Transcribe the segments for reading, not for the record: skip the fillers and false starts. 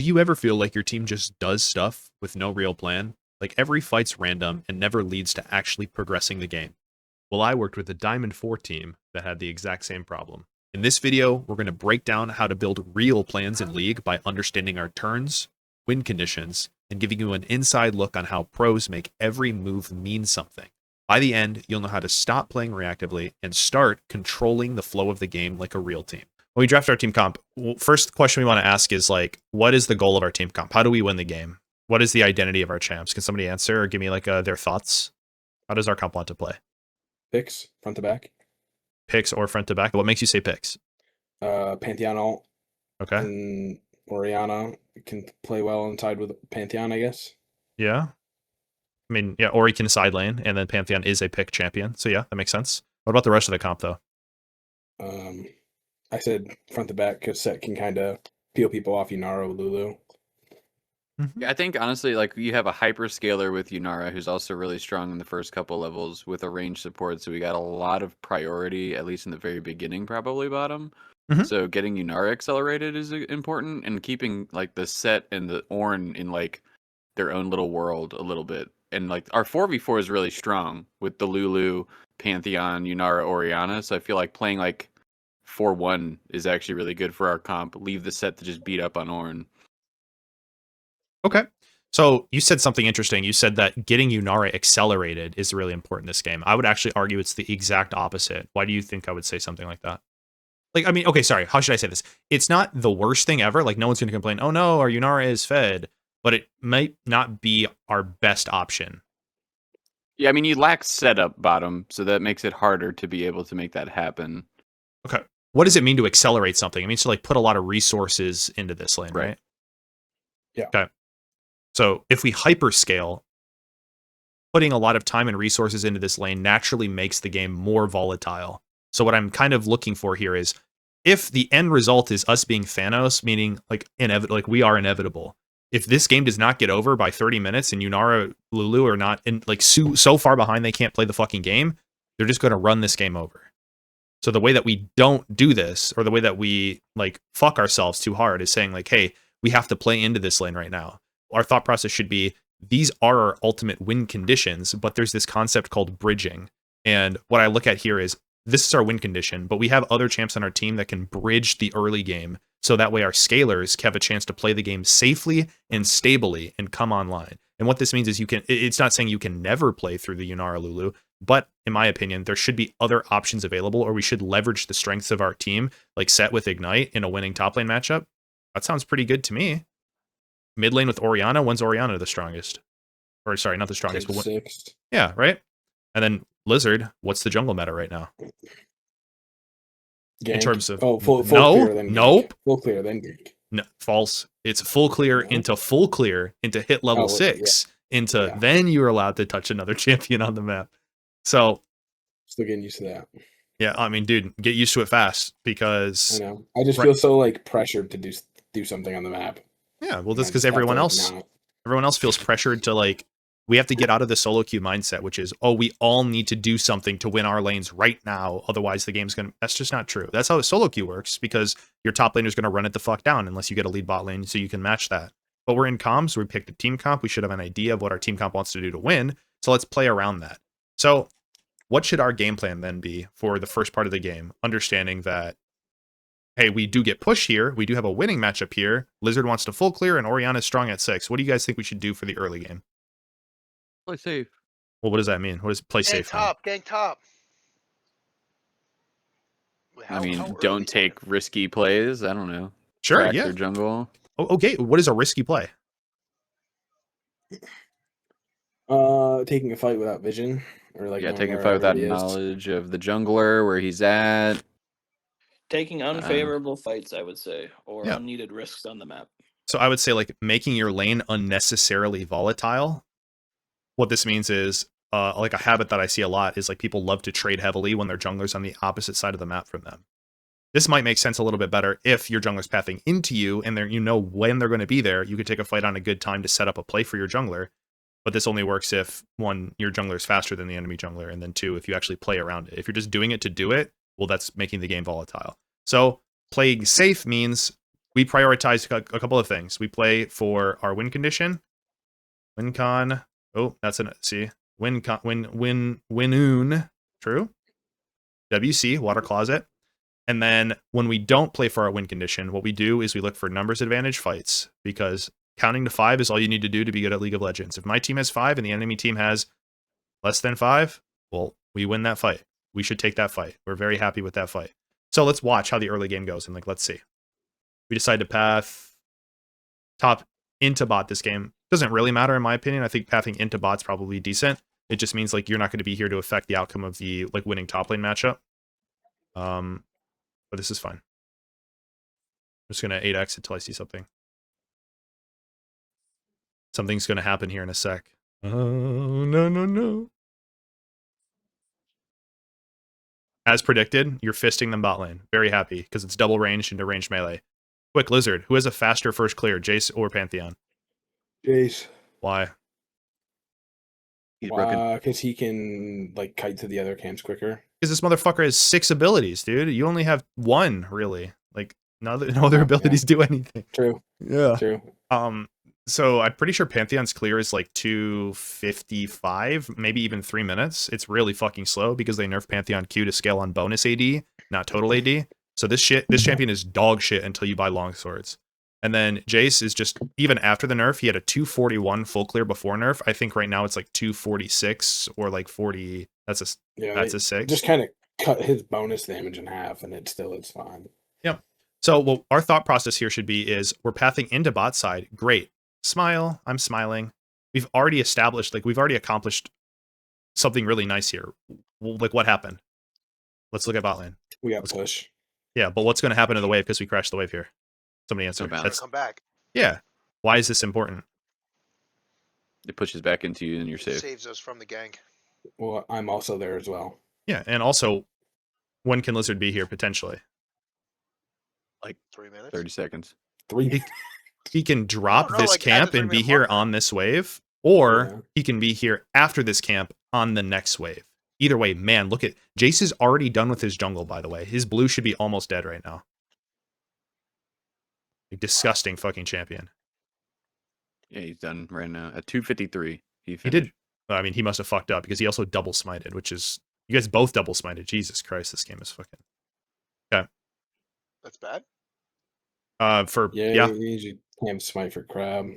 Do you ever feel like your team just does stuff with no real plan? Like every fight's random and never leads to actually progressing the game? Well, I worked with a Diamond 4 team that had the exact same problem. In this video, we're going to break down how to build real plans in League by understanding our turns, win conditions, and giving you an inside look on how pros make every move mean something. By the end, you'll know how to stop playing reactively and start controlling the flow of the game like a real team. When we draft our team comp, first question we want to ask is like, what is the goal of our team comp? How do we win the game? What is the identity of our champs? Can somebody answer or give me like their thoughts? How does our comp want to play? Picks, front to back. Picks or front to back? What makes you say picks? Pantheon alt. Okay. And Oriana can play well inside with Pantheon, I guess. Yeah. I mean, yeah, Ori can side lane, and then Pantheon is a pick champion. So yeah, that makes sense. What about the rest of the comp though? I said front to back because Set can kind of peel people off Yunara with Lulu. Yeah, I think honestly, like you have a hyperscaler with Yunara, who's also really strong in the first couple levels with a range support. So we got a lot of priority, at least in the very beginning, probably bottom. So getting Yunara accelerated is important, and keeping like the Set and the Ornn in like their own little world a little bit. And like our 4v4 is really strong with the Lulu, Pantheon, Yunara, Oriana. So I feel like playing like 4-1 is actually really good for our comp. Leave the Set to just beat up on Ornn. Okay. So you said something interesting. You said that getting Yunara accelerated is really important in this game. I would actually argue it's the exact opposite. Why do you think I would say something like that? Like, I mean, okay, sorry. How should I say this? It's not the worst thing ever. Like, no one's going to complain, oh no, our Yunara is fed. But it might not be our best option. Yeah, I mean, you lack setup bottom, so that makes it harder to be able to make that happen. Okay. What does it mean to accelerate something? It means to like put a lot of resources into this lane, right? Yeah. Okay. So if we hyperscale, putting a lot of time and resources into this lane naturally makes the game more volatile. So what I'm kind of looking for here is if the end result is us being Thanos, meaning like like we are inevitable. If this game does not get over by 30 minutes and Yunara, Lulu are not in like so far behind they can't play the fucking game, they're just going to run this game over. So the way that we don't do this, or the way that we like fuck ourselves too hard, is saying like, hey, we have to play into this lane right now. Our thought process should be, these are our ultimate win conditions, but there's this concept called bridging. And what I look at here is, this is our win condition, but we have other champs on our team that can bridge the early game. So that way our scalers have a chance to play the game safely and stably and come online. And what this means is it's not saying you can never play through the Yunara Lulu, but in my opinion, there should be other options available, or we should leverage the strengths of our team, like Set with Ignite in a winning top lane matchup. That sounds pretty good to me. Mid lane with Oriana, when's Oriana the strongest? Or sorry, not the strongest, but Sixth. Yeah, right? And then Lizard, what's the jungle meta right now? Gank. In terms of full clear, then nope. Gank. Full clear, then Gank. No, false. It's full clear into full clear into hit level 6 into then you're allowed to touch another champion on the map. So still getting used to that. Yeah, I mean, dude, get used to it fast because I know. I just feel so like pressured to do something on the map. Yeah, well, that's because everyone else feels pressured to like, we have to get out of the solo queue mindset, which is, oh, we all need to do something to win our lanes right now. Otherwise, the game's going to... That's just not true. That's how the solo queue works, because your top laner is going to run it the fuck down unless you get a lead bot lane so you can match that. But we're in comms. We picked a team comp. We should have an idea of what our team comp wants to do to win. So let's play around that. So what should our game plan then be for the first part of the game? Understanding that, hey, we do get push here. We do have a winning matchup here. Lizard wants to full clear and Oriana is strong at 6. What do you guys think we should do for the early game? Play safe. Well, what does that mean? What does play safe mean? Gang top. I mean, don't take risky plays. I don't know. Sure, Crack yeah. their jungle. Oh, okay, what is a risky play? Taking a fight without vision, or like taking a fight without knowledge of the jungler, where he's at. Taking unfavorable fights, I would say, or unneeded risks on the map. So I would say like making your lane unnecessarily volatile. What this means is like a habit that I see a lot is like people love to trade heavily when their jungler's on the opposite side of the map from them. This might make sense a little bit better if your jungler's pathing into you and you know when they're going to be there. You could take a fight on a good time to set up a play for your jungler. But this only works if, 1, your jungler is faster than the enemy jungler, and then 2, if you actually play around it. If you're just doing it to do it, well, that's making the game volatile. So playing safe means we prioritize a couple of things. We play for our win condition, win con. Oh, that's an see win con winoon. True. WC water closet. And then when we don't play for our win condition, what we do is we look for numbers advantage fights, because counting to 5 is all you need to do to be good at League of Legends. If my team has 5 and the enemy team has less than 5, well, we win that fight. We should take that fight. We're very happy with that fight. So let's watch how the early game goes, and let's see. We decide to path top into bot this game. Doesn't really matter in my opinion. I think pathing into bot's probably decent. It just means you're not going to be here to affect the outcome of the winning top lane matchup. But this is fine. I'm just going to 8x until I see something. Something's going to happen here in a sec. Oh, no. As predicted, you're fisting them bot lane. Very happy, because it's double ranged into ranged melee. Quick Lizard, who has a faster first clear, Jace or Pantheon? Jace. Why? He's broken. Because he can kite to the other camps quicker. Because this motherfucker has 6 abilities, dude. You only have 1, really. No other abilities do anything. True. Yeah. True. So I'm pretty sure Pantheon's clear is 255, maybe even 3 minutes. It's really fucking slow because they nerf Pantheon Q to scale on bonus AD, not total AD. So this champion is dog shit until you buy longswords. And then Jace is just, even after the nerf, he had a 241 full clear before nerf. I think right now it's 246 or 40. That's a 6. Just kind of cut his bonus damage in half, and it's fine. Yep. So our thought process here should be is we're pathing into bot side. Great. Smile. I'm smiling. We've already established, we've already accomplished something really nice here. What happened? Let's look at bot lane. We got push. Yeah, but what's going to happen to the wave because we crashed the wave here? Somebody answer. Come back. Yeah. Why is this important? It pushes back into you and you're safe. Saves us from the gank. Well, I'm also there as well. Yeah, and also, when can Lizard be here potentially? 3 minutes. 30 seconds. 3. He can drop No, this after camp 3 and be minute here marker. on this wave, or he can be here after this camp on the next wave. Either way, man, look at Jace is already done with his jungle, by the way. His blue should be almost dead right now. Disgusting fucking champion. Yeah, he's done right now. At 253, he did. I mean, he must have fucked up because he also double smited, which is... You guys both double smited. Jesus Christ, this game is fucking... Okay. That's bad. Yeah. You usually camp smite for crab.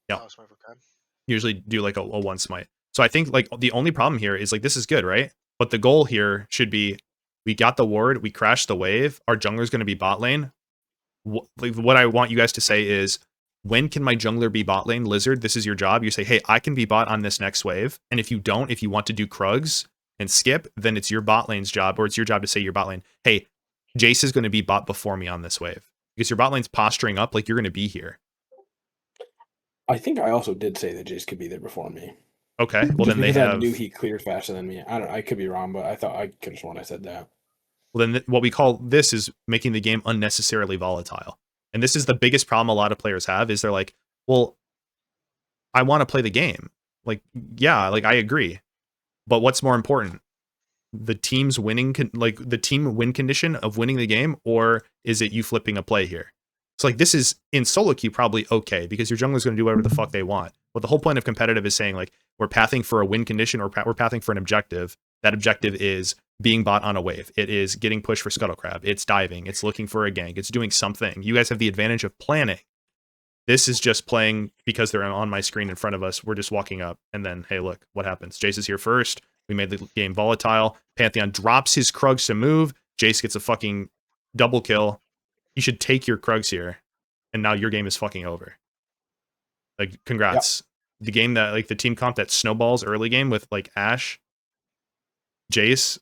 Yeah. Oh, smite for crab. Usually do a 1 smite. So I think the only problem here is this is good, right? But the goal here should be we got the ward, we crashed the wave, our jungler's going to be bot lane. What I want you guys to say is, when can my jungler be bot lane? Lizard, this is your job. You say, hey, I can be bot on this next wave. And if you don't, if you want to do Krugs and skip, then it's your bot lane's job, or it's your job to say your bot lane, hey, Jace is going to be bot before me on this wave. Because your bot lane's posturing up you're going to be here. I think I also did say that Jace could be there before me. Okay, well then they have... I knew he cleared faster than me. I could be wrong, but I thought I could have sworn I said that. Well, then what we call this is making the game unnecessarily volatile. And this is the biggest problem a lot of players have, is they're like, well, I want to play the game. I agree. But what's more important? The team's winning, the team win condition of winning the game, or is it you flipping a play here? So this is, in solo queue, probably okay, because your jungler's going to do whatever the fuck they want. But the whole point of competitive is saying, we're pathing for a win condition, or we're pathing for an objective. That objective is being bot on a wave. It is getting pushed for scuttlecrab. It's diving. It's looking for a gank. It's doing something. You guys have the advantage of planning. This is just playing because they're on my screen in front of us. We're just walking up, and then, hey, look, what happens? Jace is here first. We made the game volatile. Pantheon drops his Krugs to move. Jace gets a fucking double kill. You should take your Krugs here, and now your game is fucking over. Congrats. Yep. The game that, the team comp that snowballs early game with, Ashe, Jace,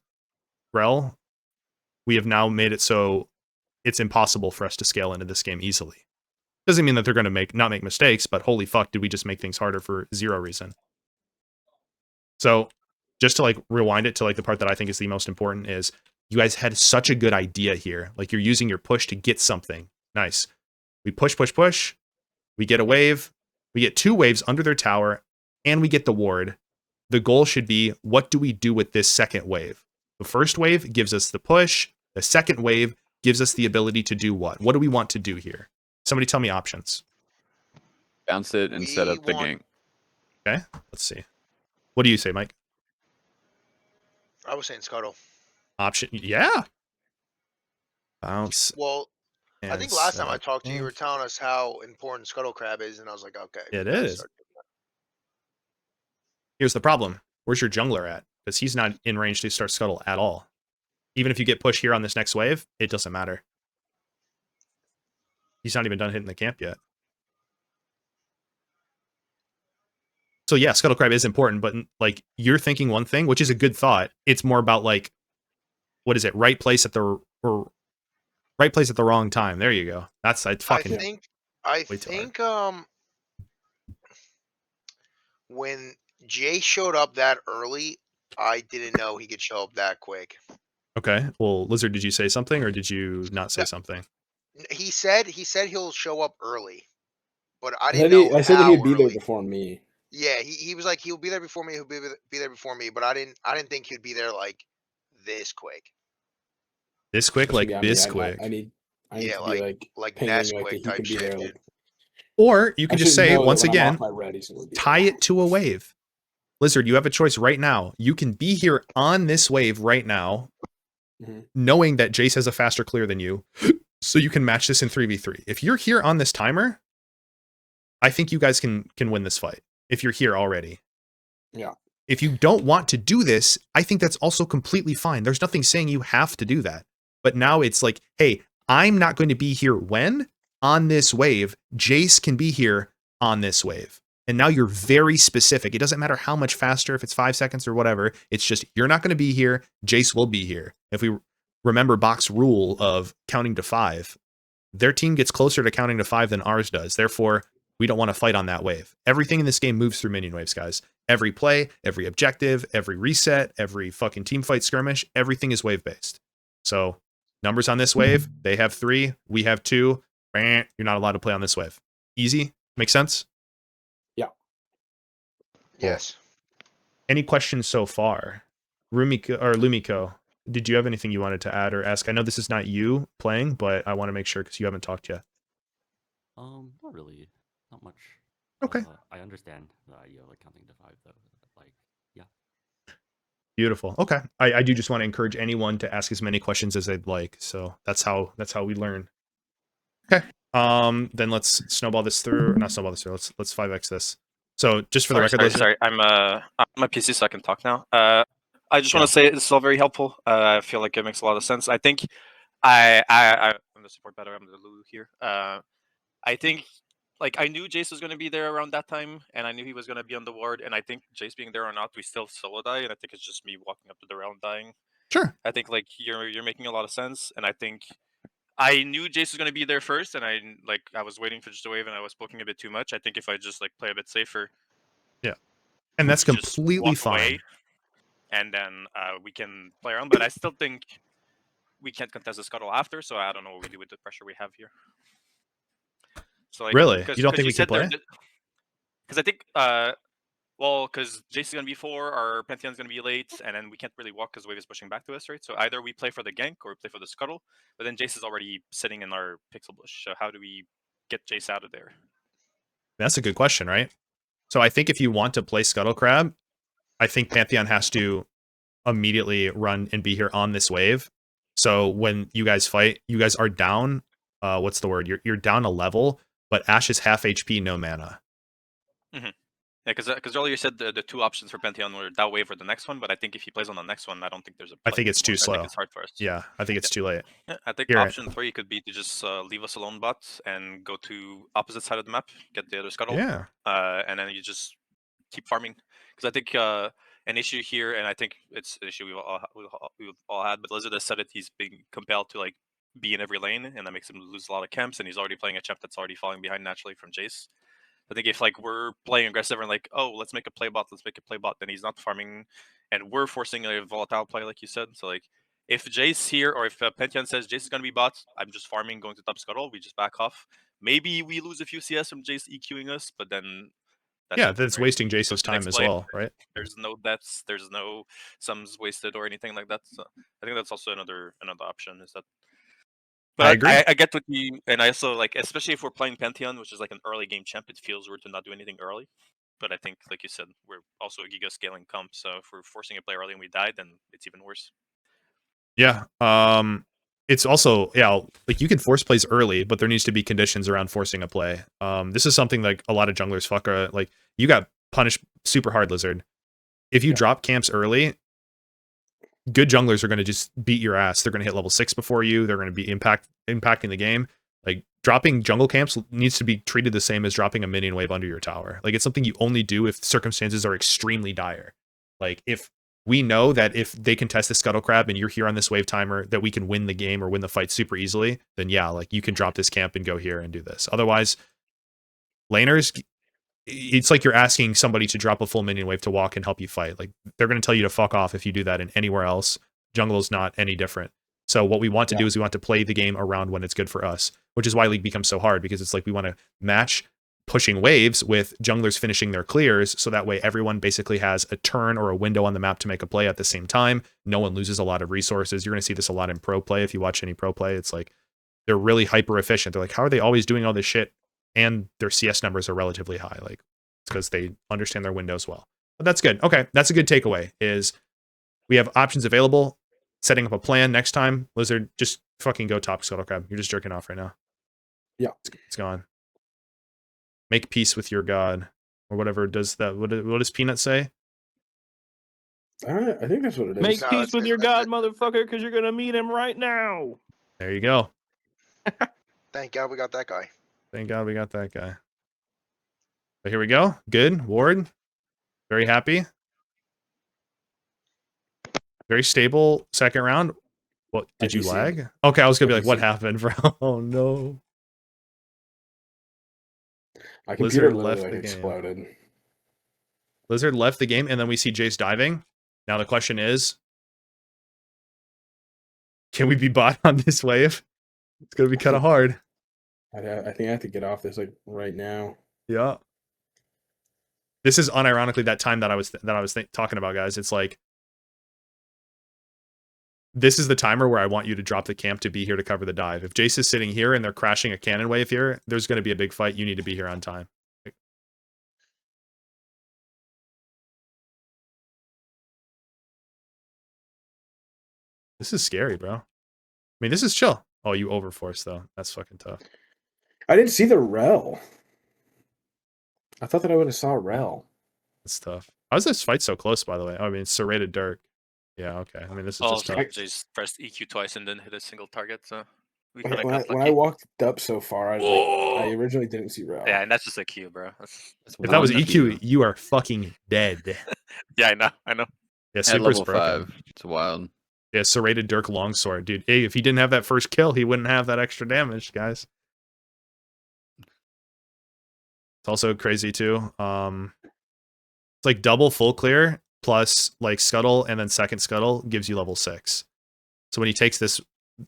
Rel, we have now made it so it's impossible for us to scale into this game easily. Doesn't mean that they're going to not make mistakes, but holy fuck, did we just make things harder for zero reason. So, just to rewind it to the part that I think is the most important is, you guys had such a good idea here. You're using your push to get something. Nice. We push. We get a wave. We get 2 waves under their tower, and we get the ward. The goal should be, what do we do with this second wave? The first wave gives us the push. The second wave gives us the ability to do what? What do we want to do here? Somebody tell me options. Bounce it and set We up the want- gank. Okay, let's see. What do you say, Mike? I was saying scuttle. Option, yeah. Bounce. Well, I and think last time set I up talked to you, you wave. were telling us how important scuttle crab is, and I was like, okay. It we gotta is. start doing that. Here's the problem. Where's your jungler at? Because he's not in range to start scuttle at all. Even if you get pushed here on this next wave, it doesn't matter. He's not even done hitting the camp yet. So yeah, scuttle crab is important, but like you're thinking one thing, which is a good thought. It's more about like, what is it? Right place at the wrong time. There you go. That's I fucking way too hard. think when Jay showed up that early, I didn't know he could show up that quick. Okay. Well, Lizard, did you say something or did you not say No. something? He said he'll show up early, but I I didn't said, know I said that how he'd be there early. before me. Yeah, he was like he'll be there before me. He'll be there before me, but I didn't think he'd be there like this quick. This quick, Especially like me, this I quick. need Yeah, to be like pinging Ness like quick that he type can be shit, there. dude. Like, Or you I can just should say, know that once when I'm again, off my red, he's gonna be tie there. it to a wave. Lizard, you have a choice right now. You can be here on this wave right now, Mhm. knowing that Jace has a faster clear than you, so you can match this in 3v3. If you're here on this timer, I think you guys can win this fight. If you're here already. Yeah. If you don't want to do this, I think that's also completely fine. There's nothing saying you have to do that. But now it's like, hey, I'm not going to be here when? On this wave. Jace can be here on this wave. And now you're very specific. It doesn't matter how much faster, if it's 5 seconds or whatever. It's just, you're not going to be here. Jace will be here. If we remember Bach's rule of counting to 5, their team gets closer to counting to 5 than ours does. Therefore, we don't want to fight on that wave. Everything in this game moves through minion waves, guys. Every play, every objective, every reset, every fucking team fight skirmish, everything is wave based. So numbers on this wave, they have 3, we have 2. You're not allowed to play on this wave. Easy? Make sense? Yes. Any questions so far? Rumiko or Lumiko, did you have anything you wanted to add or ask? I know this is not you playing, but I want to make sure because you haven't talked yet. Not really. Not much. Okay. I understand the idea of like counting to 5 though. Like, yeah. Beautiful. Okay. I do just want to encourage anyone to ask as many questions as they'd like. So that's how we learn. Okay. Then let's snowball this through. Not snowball this through. Let's 5x this. So just for the record, sorry. I'm my PC, so I can talk now. I just want to say it's all very helpful. I feel like it makes a lot of sense. I think I'm the support better. I'm the Lulu here. I think like I knew Jace was going to be there around that time, and I knew he was going to be on the ward. And I think Jace being there or not, we still solo die. And I think it's just me walking up to the round dying. Sure. I think like you're making a lot of sense, and I think I knew Jace was going to be there first, and I was waiting for just a wave, and I was poking a bit too much. I think if I just like play a bit safer, And that's just completely walk fine. away, and then we can play around. But I still think we can't contest the scuttle after, so I don't know what we do with the pressure we have here. So like, Really? You don't think we can said play? Because I think, because Jace is gonna be 4, our Pantheon's gonna be late, and then we can't really walk because wave is pushing back to us, right? So either we play for the gank or we play for the scuttle, but then Jace is already sitting in our pixel bush. So how do we get Jace out of there? That's a good question, right? So I think if you want to play Scuttlecrab, I think Pantheon has to immediately run and be here on this wave. So when you guys fight, you guys are down. What's the word? You're down a level, but Ash is half HP, no mana. Yeah, because earlier you said the 2 options for Pantheon were that wave or the next one, but I think if he plays on the next one, I don't think there's a play I think it's too anymore. I slow. think it's hard for us. Yeah, I think it's too late. Yeah, I think Here. option 3 could be to just leave us alone bot and go to opposite side of the map, get the other scuttle, Yeah. and then you just keep farming. Because I think an issue here, and I think it's an issue we've all had, but Lizard has said it, he's being compelled to like be in every lane, and that makes him lose a lot of camps, and he's already playing a champ that's already falling behind naturally from Jace. I think if like we're playing aggressive and like, oh, let's make a play bot, then he's not farming, and we're forcing a volatile play, like you said. So like, if Jace here, or if Pantheon says Jace is gonna be bot, I'm just farming, going to top scuttle, we just back off. Maybe we lose a few CS from Jace EQing us, but then That's wasting Jace's time as well, right? There's no deaths, there's no sums wasted or anything like that. So I think that's also another option, is that But I agree. I get what you, and I also like, especially if we're playing Pantheon, which is like an early game champ, it feels weird to not do anything early. But I think, like you said, we're also a giga scaling comp, so if we're forcing a play early and we die, then it's even worse. Yeah. It's also, yeah, like you can force plays early, but there needs to be conditions around forcing a play. This is something like a lot of junglers fuck like you got punished super hard, Lizard. If you drop camps early, good junglers are going to just beat your ass. They're going to hit level 6 before you. They're going to be impacting the game. Like dropping jungle camps needs to be treated the same as dropping a minion wave under your tower. Like it's something you only do if circumstances are extremely dire. Like if we know that if they contest the scuttlecrab and you're here on this wave timer, that we can win the game or win the fight super easily, then yeah, like you can drop this camp and go here and do this. Otherwise, laners, it's like you're asking somebody to drop a full minion wave to walk and help you fight. Like they're going to tell you to fuck off if you do that in anywhere else. Jungle is not any different. So what we want to do is we want to play the game around when it's good for us, which is why League becomes so hard, because it's like we want to match pushing waves with junglers finishing their clears, so that way everyone basically has a turn or a window on the map to make a play at the same time. No one loses a lot of resources. You're going to see this a lot in pro play. If you watch any pro play, it's like they're really hyper efficient. They're like, how are they always doing all this shit and their CS numbers are relatively high? Like it's because they understand their windows well. But that's good. Okay, that's a good takeaway, is we have options available. Setting up a plan next time. Lizard, just fucking go top scuttlecrab. You're just jerking off right now. Yeah. It's gone. Make peace with your god. Or whatever does that. What does Peanut say? I think that's what it is. Make No, peace it's with good. your That's god, good. motherfucker, because you're gonna meet him right now. There you go. Thank God we got that guy. Thank God we got that guy. But here we go. Good. Ward. Very happy. Very stable second round. What, did you lag? Okay, I was gonna be like, what happened, bro? Oh no. My computer Blizzard literally left like the game. exploded. Blizzard left the game, and then we see Jace diving. Now the question is, can we be bot on this wave? It's gonna be kind of hard. I think I have to get off this like right now. Yeah. This is unironically that time that I was talking about, guys. It's like, this is the timer where I want you to drop the camp to be here to cover the dive. If Jace is sitting here and they're crashing a cannon wave here, there's going to be a big fight. You need to be here on time. This is scary, bro. I mean, this is chill. Oh, you overforce though. That's fucking tough. I didn't see the rel. I thought that I would have saw rel. That's tough. How is this fight so close, by the way? Oh, I mean, it's serrated Dirk. Yeah, okay. I mean, this is just tough. Just pressed EQ twice and didn't hit a single target, so we When, kind of got when lucky. I walked up so far, I was like, I originally didn't see rel. Yeah, and that's just a Q, bro. That's If that was One EQ, Q. you are fucking dead. yeah, I know. Yeah, At Super's level broken. 5. It's wild. Yeah, serrated Dirk longsword, dude. Hey, if he didn't have that first kill, he wouldn't have that extra damage, guys. It's also crazy too. It's like double full clear plus like scuttle and then second scuttle gives you level 6. So when he takes this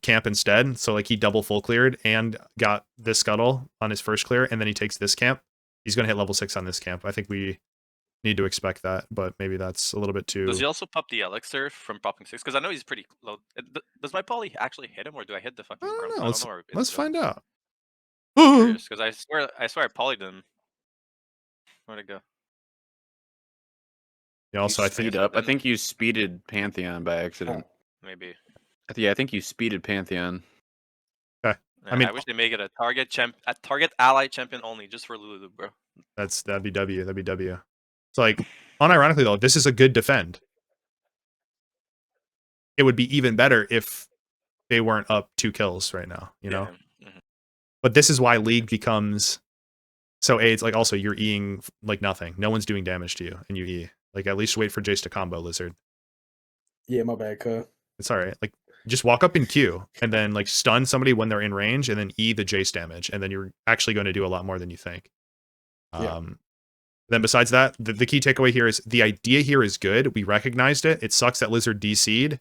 camp instead, so like he double full cleared and got this scuttle on his first clear, and then he takes this camp, he's gonna hit level 6 on this camp. I think we need to expect that, but maybe that's a little bit too. Does he also pop the elixir from popping 6? Because I know he's pretty low. Does my poly actually hit him, or do I hit the fucking? I don't grumps? know. I don't know where Let's it's find out. Because I swear I polyed him. Where'd it go? Yeah, also I think Speed up. I think you speeded Pantheon by accident. Maybe. Yeah, I think you speeded Pantheon. Okay. Yeah, I mean, I wish they make it a target ally champion only, just for Lulu, bro. that'd be W. That'd be W. It's like, unironically though, this is a good defend. It would be even better if they weren't up 2 kills right now, you know? Mhm. But this is why League becomes so it's like also you're Eing like nothing. No one's doing damage to you, and you E. Like at least wait for Jace to combo Lizard. Yeah, my bad, cuh. It's all right. Like just walk up in Q and then like stun somebody when they're in range, and then E the Jace damage, and then you're actually going to do a lot more than you think. Yeah. Then besides that, the key takeaway here is the idea here is good. We recognized it. It sucks that Lizard DC'd.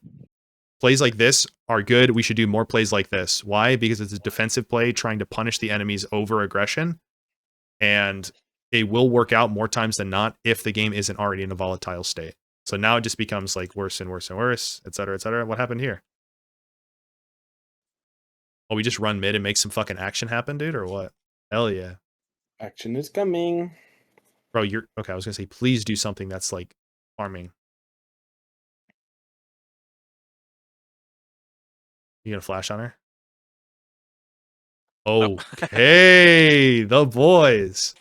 Plays like this are good. We should do more plays like this. Why? Because it's a defensive play trying to punish the enemy's over aggression. And it will work out more times than not if the game isn't already in a volatile state. So now it just becomes like worse and worse and worse, et cetera, et cetera. What happened here? Oh, we just run mid and make some fucking action happen, dude, or what? Hell yeah. Action is coming. Bro, you're okay. I was gonna say, please do something that's like farming. You gonna flash on her? Nope. Okay, the boys.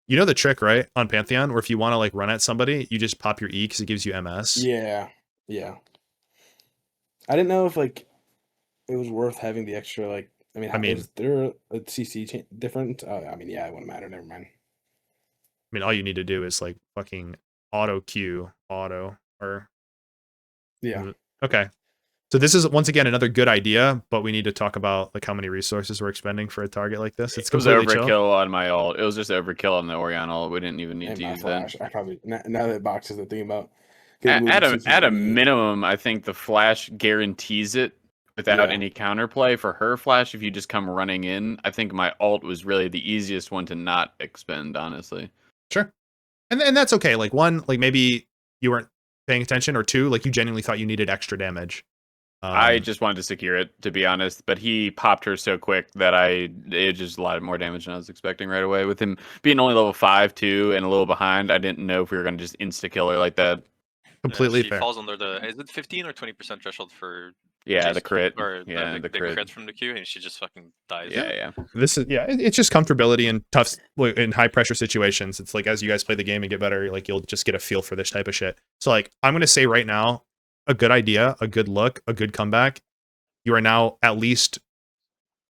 You know the trick, right? On Pantheon, where if you want to like run at somebody, you just pop your E because it gives you MS. Yeah. I didn't know if like it was worth having the extra like. I mean, is there a CC different? I mean, yeah, it wouldn't matter. Never mind. I mean, all you need to do is like fucking auto Q or Yeah. Okay. So this is once again another good idea, but we need to talk about like how many resources we're expending for a target like this. It's completely overkill chill. on my ult. It was just overkill on the Orion ult. We didn't even need to use flash. that. I probably now that box is the thing about. At a minimum, I think the flash guarantees it without any counterplay. For her flash, if you just come running in, I think my ult was really the easiest one to not expend, honestly. Sure. And that's okay. Like one, like maybe you weren't paying attention, or two, like you genuinely thought you needed extra damage. I just wanted to secure it, to be honest, but he popped her so quick that it just a lot more damage than I was expecting right away. With him being only level 5 too and a little behind, I didn't know if we were going to just insta kill her like that. Completely she fair. falls under the, is it 15 or 20% threshold for the crit, or the crit from the Q, and she just fucking dies. This is it's just comfortability in tough, in high pressure situations. It's like as you guys play the game and get better, like you'll just get a feel for this type of shit. So like I'm gonna say right now, a good idea, a good look, a good comeback. You are now at least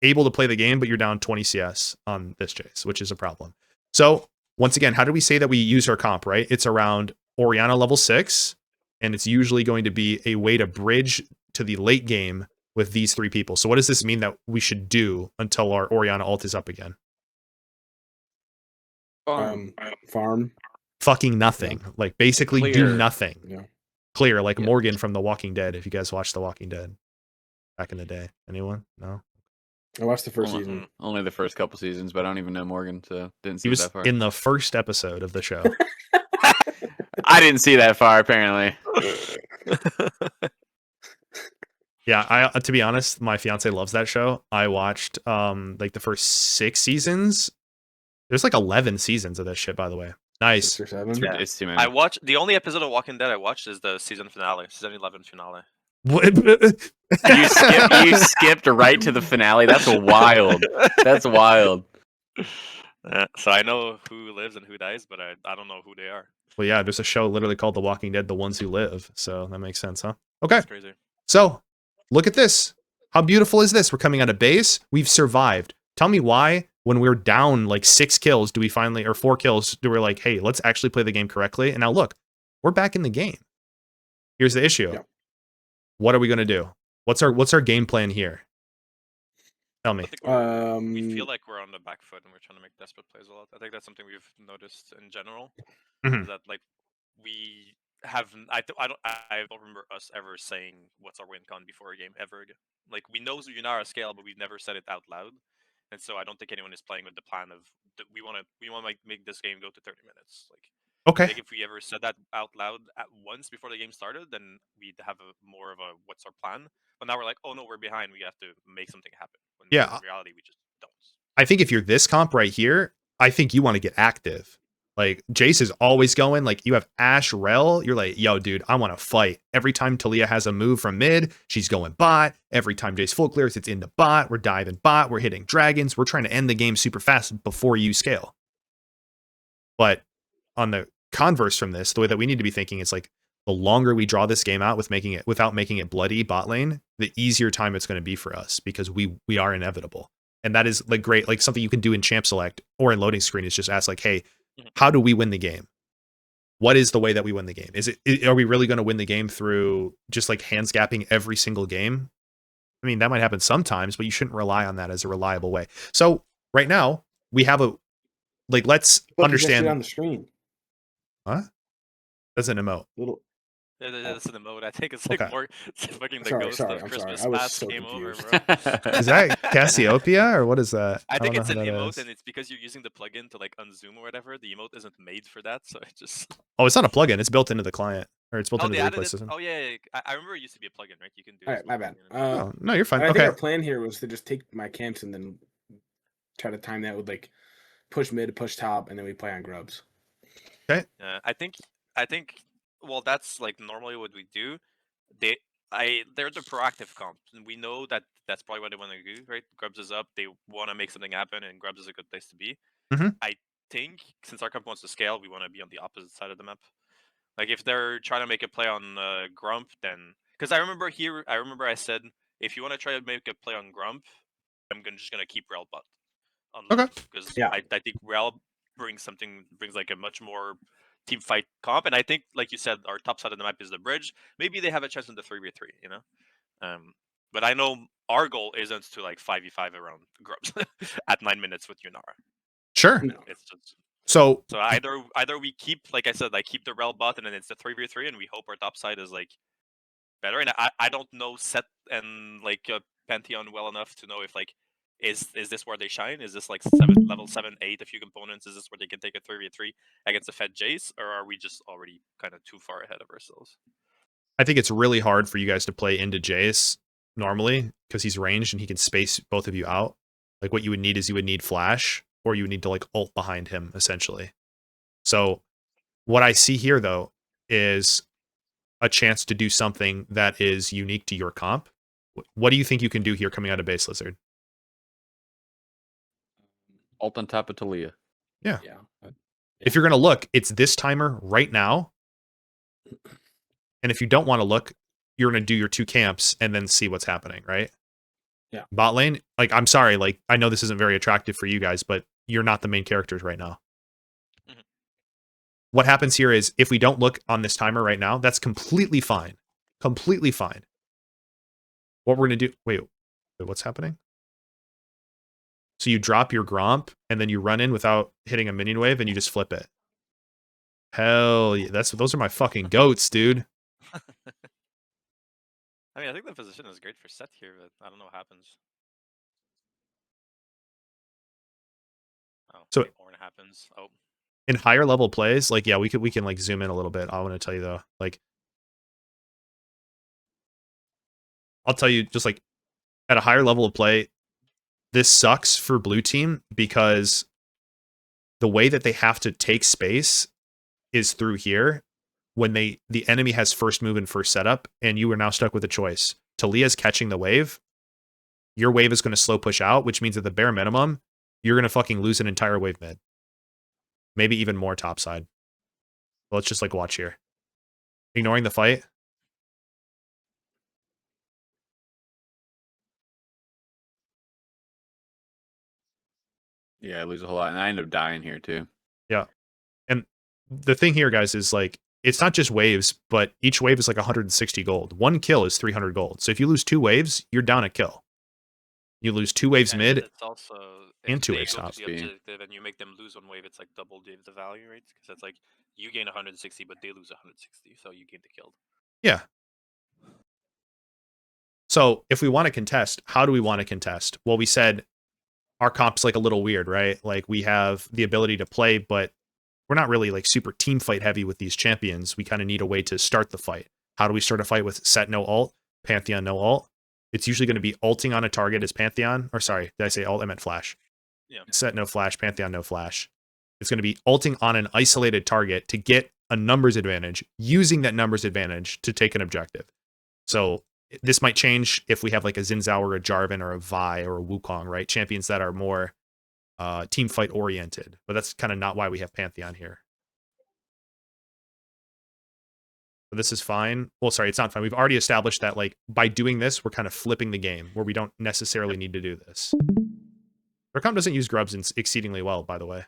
able to play the game, but you're down 20 CS on this chase, which is a problem. So once again, how do we say that we use our comp, right? It's around Orianna level 6, and it's usually going to be a way to bridge to the late game with these three people. So what does this mean that we should do until our Orianna ult is up again? Farm. Fucking nothing. Yeah. Like basically do nothing. Yeah. Clear, like Morgan from The Walking Dead, if you guys watched The Walking Dead back in the day. Anyone? No? I watched the first season. Only the first couple seasons, but I don't even know Morgan, so didn't see he was that far. In the first episode of the show. I didn't see that far, apparently. Yeah, to be honest, my fiance loves that show. I watched like the first 6 seasons. There's like 11 seasons of this shit, by the way. Nice. 6 or 7. Yeah. It's too many. I watched the only episode of Walking Dead I watched is the season 11 finale. You skipped right to the finale. That's wild. That's wild. So I know who lives and who dies, but I don't know who they are. Well, yeah, there's a show literally called The Walking Dead: The Ones Who Live. So that makes sense, huh? Okay. That's crazy. So look at this. How beautiful is this? We're coming out of base. We've survived. Tell me why, when we're down like 6 kills, do we finally, or 4 kills, do we're like, hey, let's actually play the game correctly? And now look, we're back in the game. Here's the issue. Yep. What are we gonna do? What's our game plan here? Tell me. I think we feel like we're on the back foot and we're trying to make desperate plays a lot. I think that's something we've noticed in general. Mhm. That like we have, I don't remember us ever saying what's our win con before a game ever again. Like we know Yunara scale, but we've never said it out loud. And so I don't think anyone is playing with the plan of we want to make this game go to 30 minutes. Like, okay. I think if we ever said that out loud at once before the game started, then we'd have more of a what's our plan. But now we're like, oh no, we're behind. We have to make something happen. When in reality, we just don't. I think if you're this comp right here, I think you want to get active. Like Jace is always going. Like you have Ashe Rel. You're like, yo, dude, I want to fight. Every time Talia has a move from mid, she's going bot. Every time Jace full clears, it's into bot. We're diving bot. We're hitting dragons. We're trying to end the game super fast before you scale. But on the converse from this, the way that we need to be thinking is like the longer we draw this game out without making it bloody bot lane, the easier time it's going to be for us because we are inevitable. And that is like great, like something you can do in champ select or in loading screen is just ask like, hey, how do we win the game? What is the way that we win the game? Are we really going to win the game through just like hands gapping every single game? I mean, that might happen sometimes, but you shouldn't rely on that as a reliable way. So right now we have let's understand on the screen. Huh? That's an emote. Little. That's in the mode. I think it's like more. It's fucking the ghost sorry, of I'm Christmas sorry. I was past so came over, confused. bro. Is that Cassiopeia or what is that? I think don't it's know an how that emote, is. and it's because you're using the plugin to like unzoom or whatever. The emote isn't made for that, so it just. Oh, it's not a plugin. It's built into the client or it's built Oh, into they the added replay it. system. Oh yeah. I remember it used to be a plugin, right? You can do. All right, my bad. Oh, no, you're fine. I Okay. think our plan here was to just take my camps and then try to time that with like push mid, push top, and then we play on grubs. Okay. I think. Well, that's like normally what we do. They're the proactive comp, and we know that that's probably what they want to do, right? Grubs is up. They want to make something happen, and Grubs is a good place to be. I think since our comp wants to scale, we want to be on the opposite side of the map. Like if they're trying to make a play on Grump, then because I remember I said if you want to try to make a play on Grump, I'm just gonna keep Rel bot on Okay. because Yeah. I think Rel brings like a much more team fight comp, and I think like you said, our top side of the map is the bridge. Maybe they have a chance in the 3v3, you know. But I know our goal isn't to like 5v5 around Grubs at 9 minutes with Yunara. Sure. No. It's just so either we keep, like I said, like keep the Rel bot and then it's the 3v3 and we hope our top side is like better. And I don't know Set and like Pantheon well enough to know if like is this where they shine? Is this like level 7, 8 a few components? Is this where they can take a 3v3 against a Fed Jace, or are we just already kind of too far ahead of ourselves? I think it's really hard for you guys to play into Jace normally because he's ranged and he can space both of you out. Like what you would need is you would need flash, or you would need to like ult behind him essentially. So what I see here though is a chance to do something that is unique to your comp. What do you think you can do here coming out of base Lizard? Ult on top of Talia. Yeah. Yeah. If you're going to look, it's this timer right now. And if you don't want to look, you're going to do your 2 camps and then see what's happening, right? Yeah. Bot lane, like, I'm sorry, like, I know this isn't very attractive for you guys, but you're not the main characters right now. Mhm. What happens here is if we don't look on this timer right now, that's completely fine. Completely fine. What we're going to do... Wait, what's happening? So you drop your Gromp, and then you run in without hitting a minion wave, and you just flip it. Hell yeah. Those are my fucking goats, dude. I mean, I think the position is great for Set here, but I don't know what happens. Oh, So Ornn happens. Oh. In higher level plays, like, yeah, we can like zoom in a little bit. I want to tell you though, like, I'll tell you just like at a higher level of play, this sucks for blue team because the way that they have to take space is through here when the enemy has first move and first setup, and you are now stuck with a choice. Talia's catching the wave. Your wave is going to slow push out, which means at the bare minimum, you're going to fucking lose an entire wave mid. Maybe even more topside. Let's just like watch here. Ignoring the fight. Yeah, I lose a whole lot, and I end up dying here too. Yeah. And the thing here, guys, is like, it's not just waves, but each wave is like 160 gold. 1 kill is 300 gold. So if you lose 2 waves, you're down a kill. You lose 2 waves mid. It's also and 2 they waves go top. to the objective and you make them lose 1 wave, it's like double the value, right? Because it's like you gain 160, but they lose 160, so you gain the kill. Yeah. So if we want to contest, how do we want to contest? Well, we said our comp's like a little weird, right? Like we have the ability to play, but we're not really like super team fight heavy with these champions. We kind of need a way to start the fight. How do we start a fight with Set no ult, Pantheon no ult? It's usually going to be ulting on a target as Pantheon, or sorry, did I say ult? I meant flash. Yeah. Set no flash, Pantheon no flash. It's going to be ulting on an isolated target to get a numbers advantage, using that numbers advantage to take an objective. So this might change if we have like a Xin Zhao or a Jarvan or a Vi or a Wukong, right? Champions that are more team fight oriented, but that's kind of not why we have Pantheon here. So this is fine. Well, sorry, it's not fine. We've already established that like by doing this, we're kind of flipping the game where we don't necessarily need to do this. Our comp doesn't use grubs exceedingly well, by the way.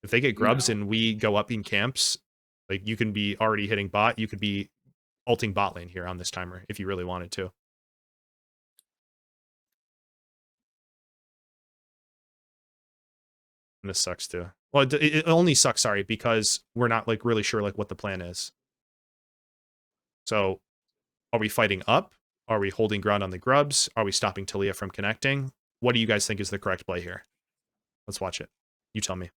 If they get grubs and we go up in camps, like you can be already hitting bot, you could be ulting bot lane here on this timer if you really wanted to. And this sucks too. Well, it only sucks, sorry, because we're not like really sure like what the plan is. So are we fighting up? Are we holding ground on the grubs? Are we stopping Talia from connecting? What do you guys think is the correct play here? Let's watch it. You tell me.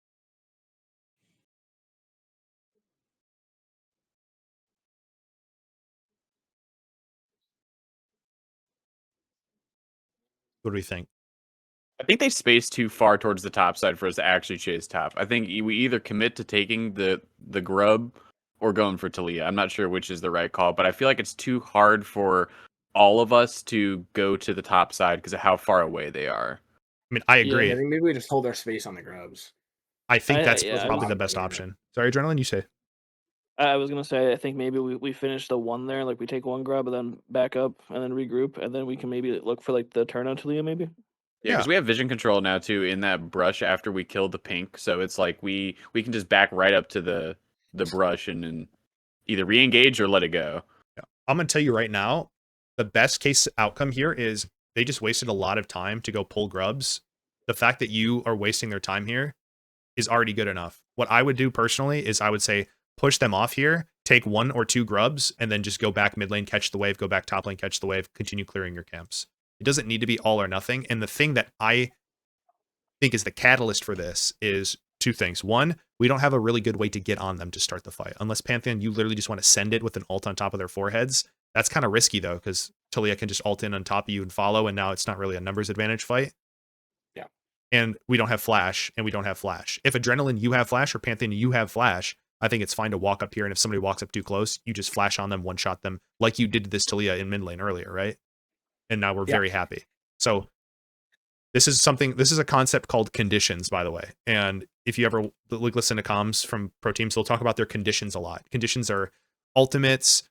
What do we think? I think they space too far towards the top side for us to actually chase top. I think we either commit to taking the grub or going for Talia. I'm not sure which is the right call, but I feel like it's too hard for all of us to go to the top side because of how far away they are. I mean, I agree. I think maybe we just hold our space on the grubs. I think that's probably the best option. Sorry, Adrenaline, you say? I was gonna say I think maybe we finish the one there, like we take one grub and then back up and then regroup, and then we can maybe look for like the turn on Talia maybe. Yeah, because we have vision control now too in that brush after we kill the pink, so it's like we can just back right up to the brush and either re-engage or let it go. Yeah. I'm gonna tell you right now, the best case outcome here is they just wasted a lot of time to go pull grubs. The fact that you are wasting their time here is already good enough. What I would do personally is I would say push them off here, take 1 or 2 grubs, and then just go back mid lane, catch the wave, go back top lane, catch the wave, continue clearing your camps. It doesn't need to be all or nothing. And the thing that I think is the catalyst for this is 2 things. 1, we don't have a really good way to get on them to start the fight. Unless Pantheon, you literally just want to send it with an ult on top of their foreheads. That's kind of risky though, because Talia can just ult in on top of you and follow, and now it's not really a numbers advantage fight. Yeah. And we don't have flash, and we don't have flash. If Adrenaline, you have flash, or Pantheon, you have flash, I think it's fine to walk up here, and if somebody walks up too close, you just flash on them, one-shot them, like you did to this Talia in mid lane earlier, right? And now we're very happy. So this is a concept called conditions, by the way. And if you ever listen to comms from pro teams, they'll talk about their conditions a lot. Conditions are ultimates,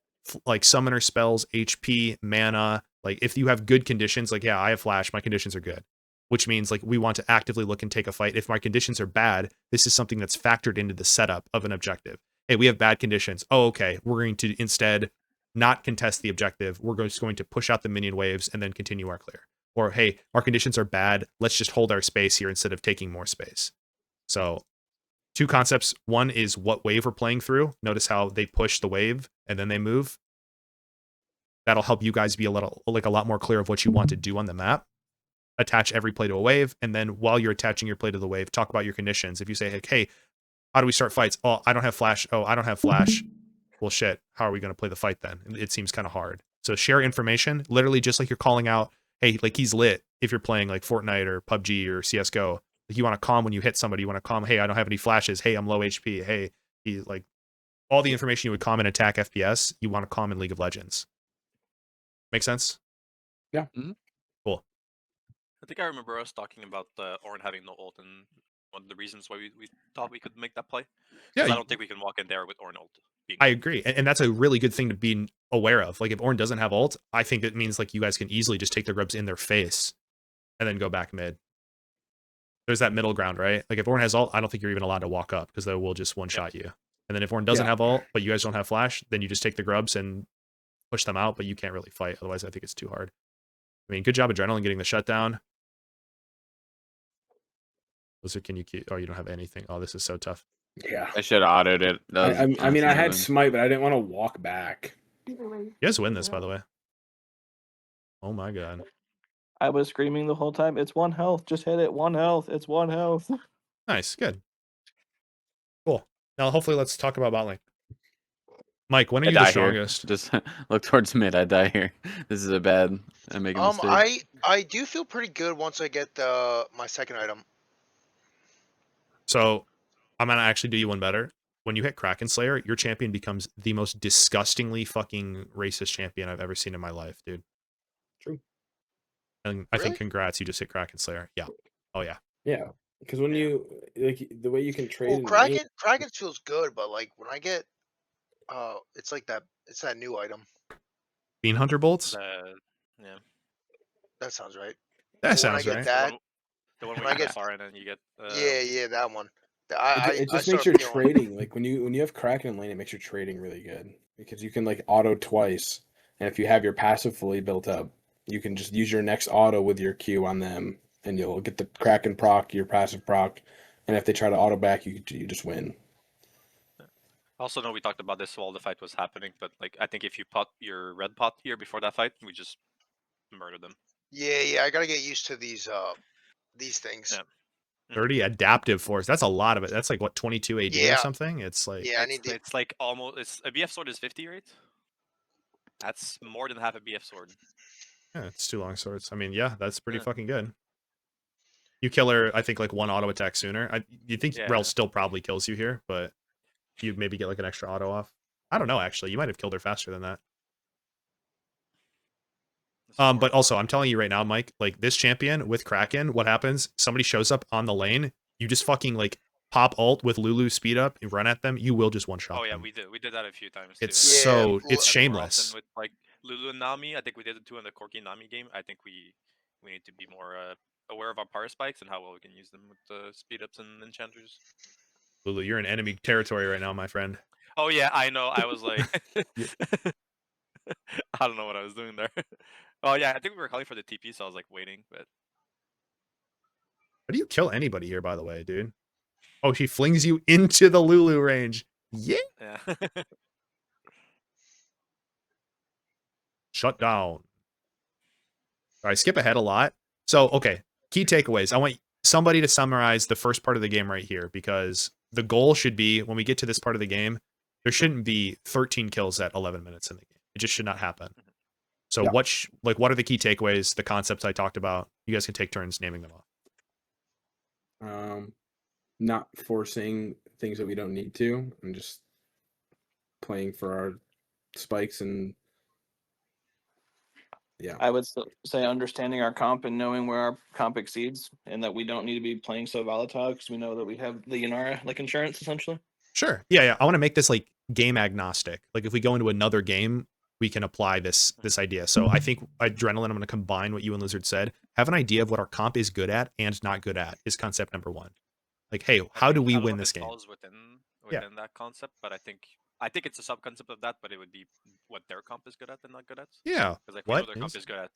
like summoner spells, HP, mana. Like if you have good conditions, like, yeah, I have flash, my conditions are good. Which means like we want to actively look and take a fight. If my conditions are bad, this is something that's factored into the setup of an objective. Hey, we have bad conditions. Oh, okay. We're going to instead not contest the objective. We're just going to push out the minion waves and then continue our clear. Or, hey, our conditions are bad. Let's just hold our space here instead of taking more space. So 2 concepts. 1 is what wave we're playing through. Notice how they push the wave and then they move. That'll help you guys be a lot more clear of what you want to do on the map. Attach every play to a wave, and then while you're attaching your play to the wave, talk about your conditions. If you say, hey, how do we start fights? Oh, I don't have flash. Oh, I don't have flash. Well, shit, how are we going to play the fight then? It seems kind of hard. So share information, literally just like you're calling out, hey, like he's lit. If you're playing like Fortnite or PUBG or CSGO, like you want to calm when you hit somebody, you want to calm, hey, I don't have any flashes. Hey, I'm low HP. Hey, he like all the information you would calm in attack FPS, you want to calm in League of Legends. Make sense? Yeah. Mm-hmm. Cool. I think I remember us talking about Ornn having no ult, and one of the reasons why we thought we could make that play. Yeah, I don't think we can walk in there with Ornn ult. I agree, and that's a really good thing to be aware of. Like if Ornn doesn't have ult, I think it means like you guys can easily just take the grubs in their face and then go back mid. There's that middle ground, right? Like if Ornn has ult, I don't think you're even allowed to walk up because they will just one-shot you. And then if Ornn doesn't have ult, but you guys don't have flash, then you just take the grubs and push them out, but you can't really fight. Otherwise, I think it's too hard. I mean, good job, Adrenaline, getting the shutdown. Can you keep? Oh, you don't have anything. Oh, this is so tough. Yeah. I should have autoed it. I mean, I had smite, but I didn't want to walk back. You guys win this, by the way. Oh my god. I was screaming the whole time. It's 1 health. Just hit it. 1 health. It's 1 health. Nice. Good. Cool. Now, hopefully, let's talk about bot lane. Mike, when are you the strongest? Here. Just look towards mid. I die here. This is a bad. I make a mistake. I do feel pretty good once I get my second item. So, I'm gonna actually do you one better. When you hit Kraken Slayer, your champion becomes the most disgustingly fucking racist champion I've ever seen in my life, dude. True. And I think congrats, you just hit Kraken Slayer. Yeah. Oh yeah. Yeah, because when you like the way you can trade. Well, Kraken feels good, but like when I get, it's like that. It's that new item. Bean Hunter bolts. Yeah. That sounds right. That sounds right. The one where you get far and then you get. Yeah, that one. It just makes your trading like when you have Kraken in lane, it makes your trading really good because you can like auto twice, and if you have your passive fully built up, you can just use your next auto with your Q on them, and you'll get the Kraken proc, your passive proc, and if they try to auto back, you just win. I also know we talked about this while the fight was happening, but like I think if you pot your red pot here before that fight, we just murder them. Yeah, I gotta get used to these things. Yeah. 30 adaptive force. That's a lot of it. That's like what 22 AD or something. It's like it's like almost. It's a BF sword is 50, right? That's more than half a BF sword. Yeah, it's 2 long swords. I mean, yeah, that's pretty fucking good. You kill her, I think, like 1 auto attack sooner. You think Rel still probably kills you here, but you maybe get like an extra auto off. I don't know, actually. You might have killed her faster than that. But also, I'm telling you right now, Mike, like this champion with Kraken, what happens? Somebody shows up on the lane, you just fucking like pop ult with Lulu speed up and run at them. You will just one shot. Oh yeah, them. we did that a few times. It's too. so Yeah, it's shameless. With like Lulu and Nami, I think we did it too in the Corki Nami game. I think we need to be more aware of our power spikes and how well we can use them with the speed ups and enchanters. Lulu, you're in enemy territory right now, my friend. Oh yeah, I know. I was like, I don't know what I was doing there. Oh yeah, I think we were calling for the TP, so I was like waiting. But how do you kill anybody here, by the way, dude? Oh, she flings you into the Lulu range. Yeah. Shut down. All right, skip ahead a lot. So, okay, key takeaways. I want somebody to summarize the first part of the game right here, because the goal should be, when we get to this part of the game, there shouldn't be 13 kills at 11 minutes in the game. It just should not happen. So what are the key takeaways, the concepts I talked about? You guys can take turns naming them off. Not forcing things that we don't need to, and just playing for our spikes. And yeah, I would say understanding our comp and knowing where our comp exceeds, and that we don't need to be playing so volatile because we know that we have the Yanara like insurance essentially. Sure. Yeah. I want to make this like game agnostic. Like if we go into another game, we can apply this idea. So I think Adrenaline, I'm going to combine what you and Lizard said. Have an idea of what our comp is good at and not good at is concept number 1. Like, hey, how do we win this game? Falls within that concept, but I think it's a sub concept of that, but it would be what their comp is good at and not good at. Yeah. Because like we know their comp is good at.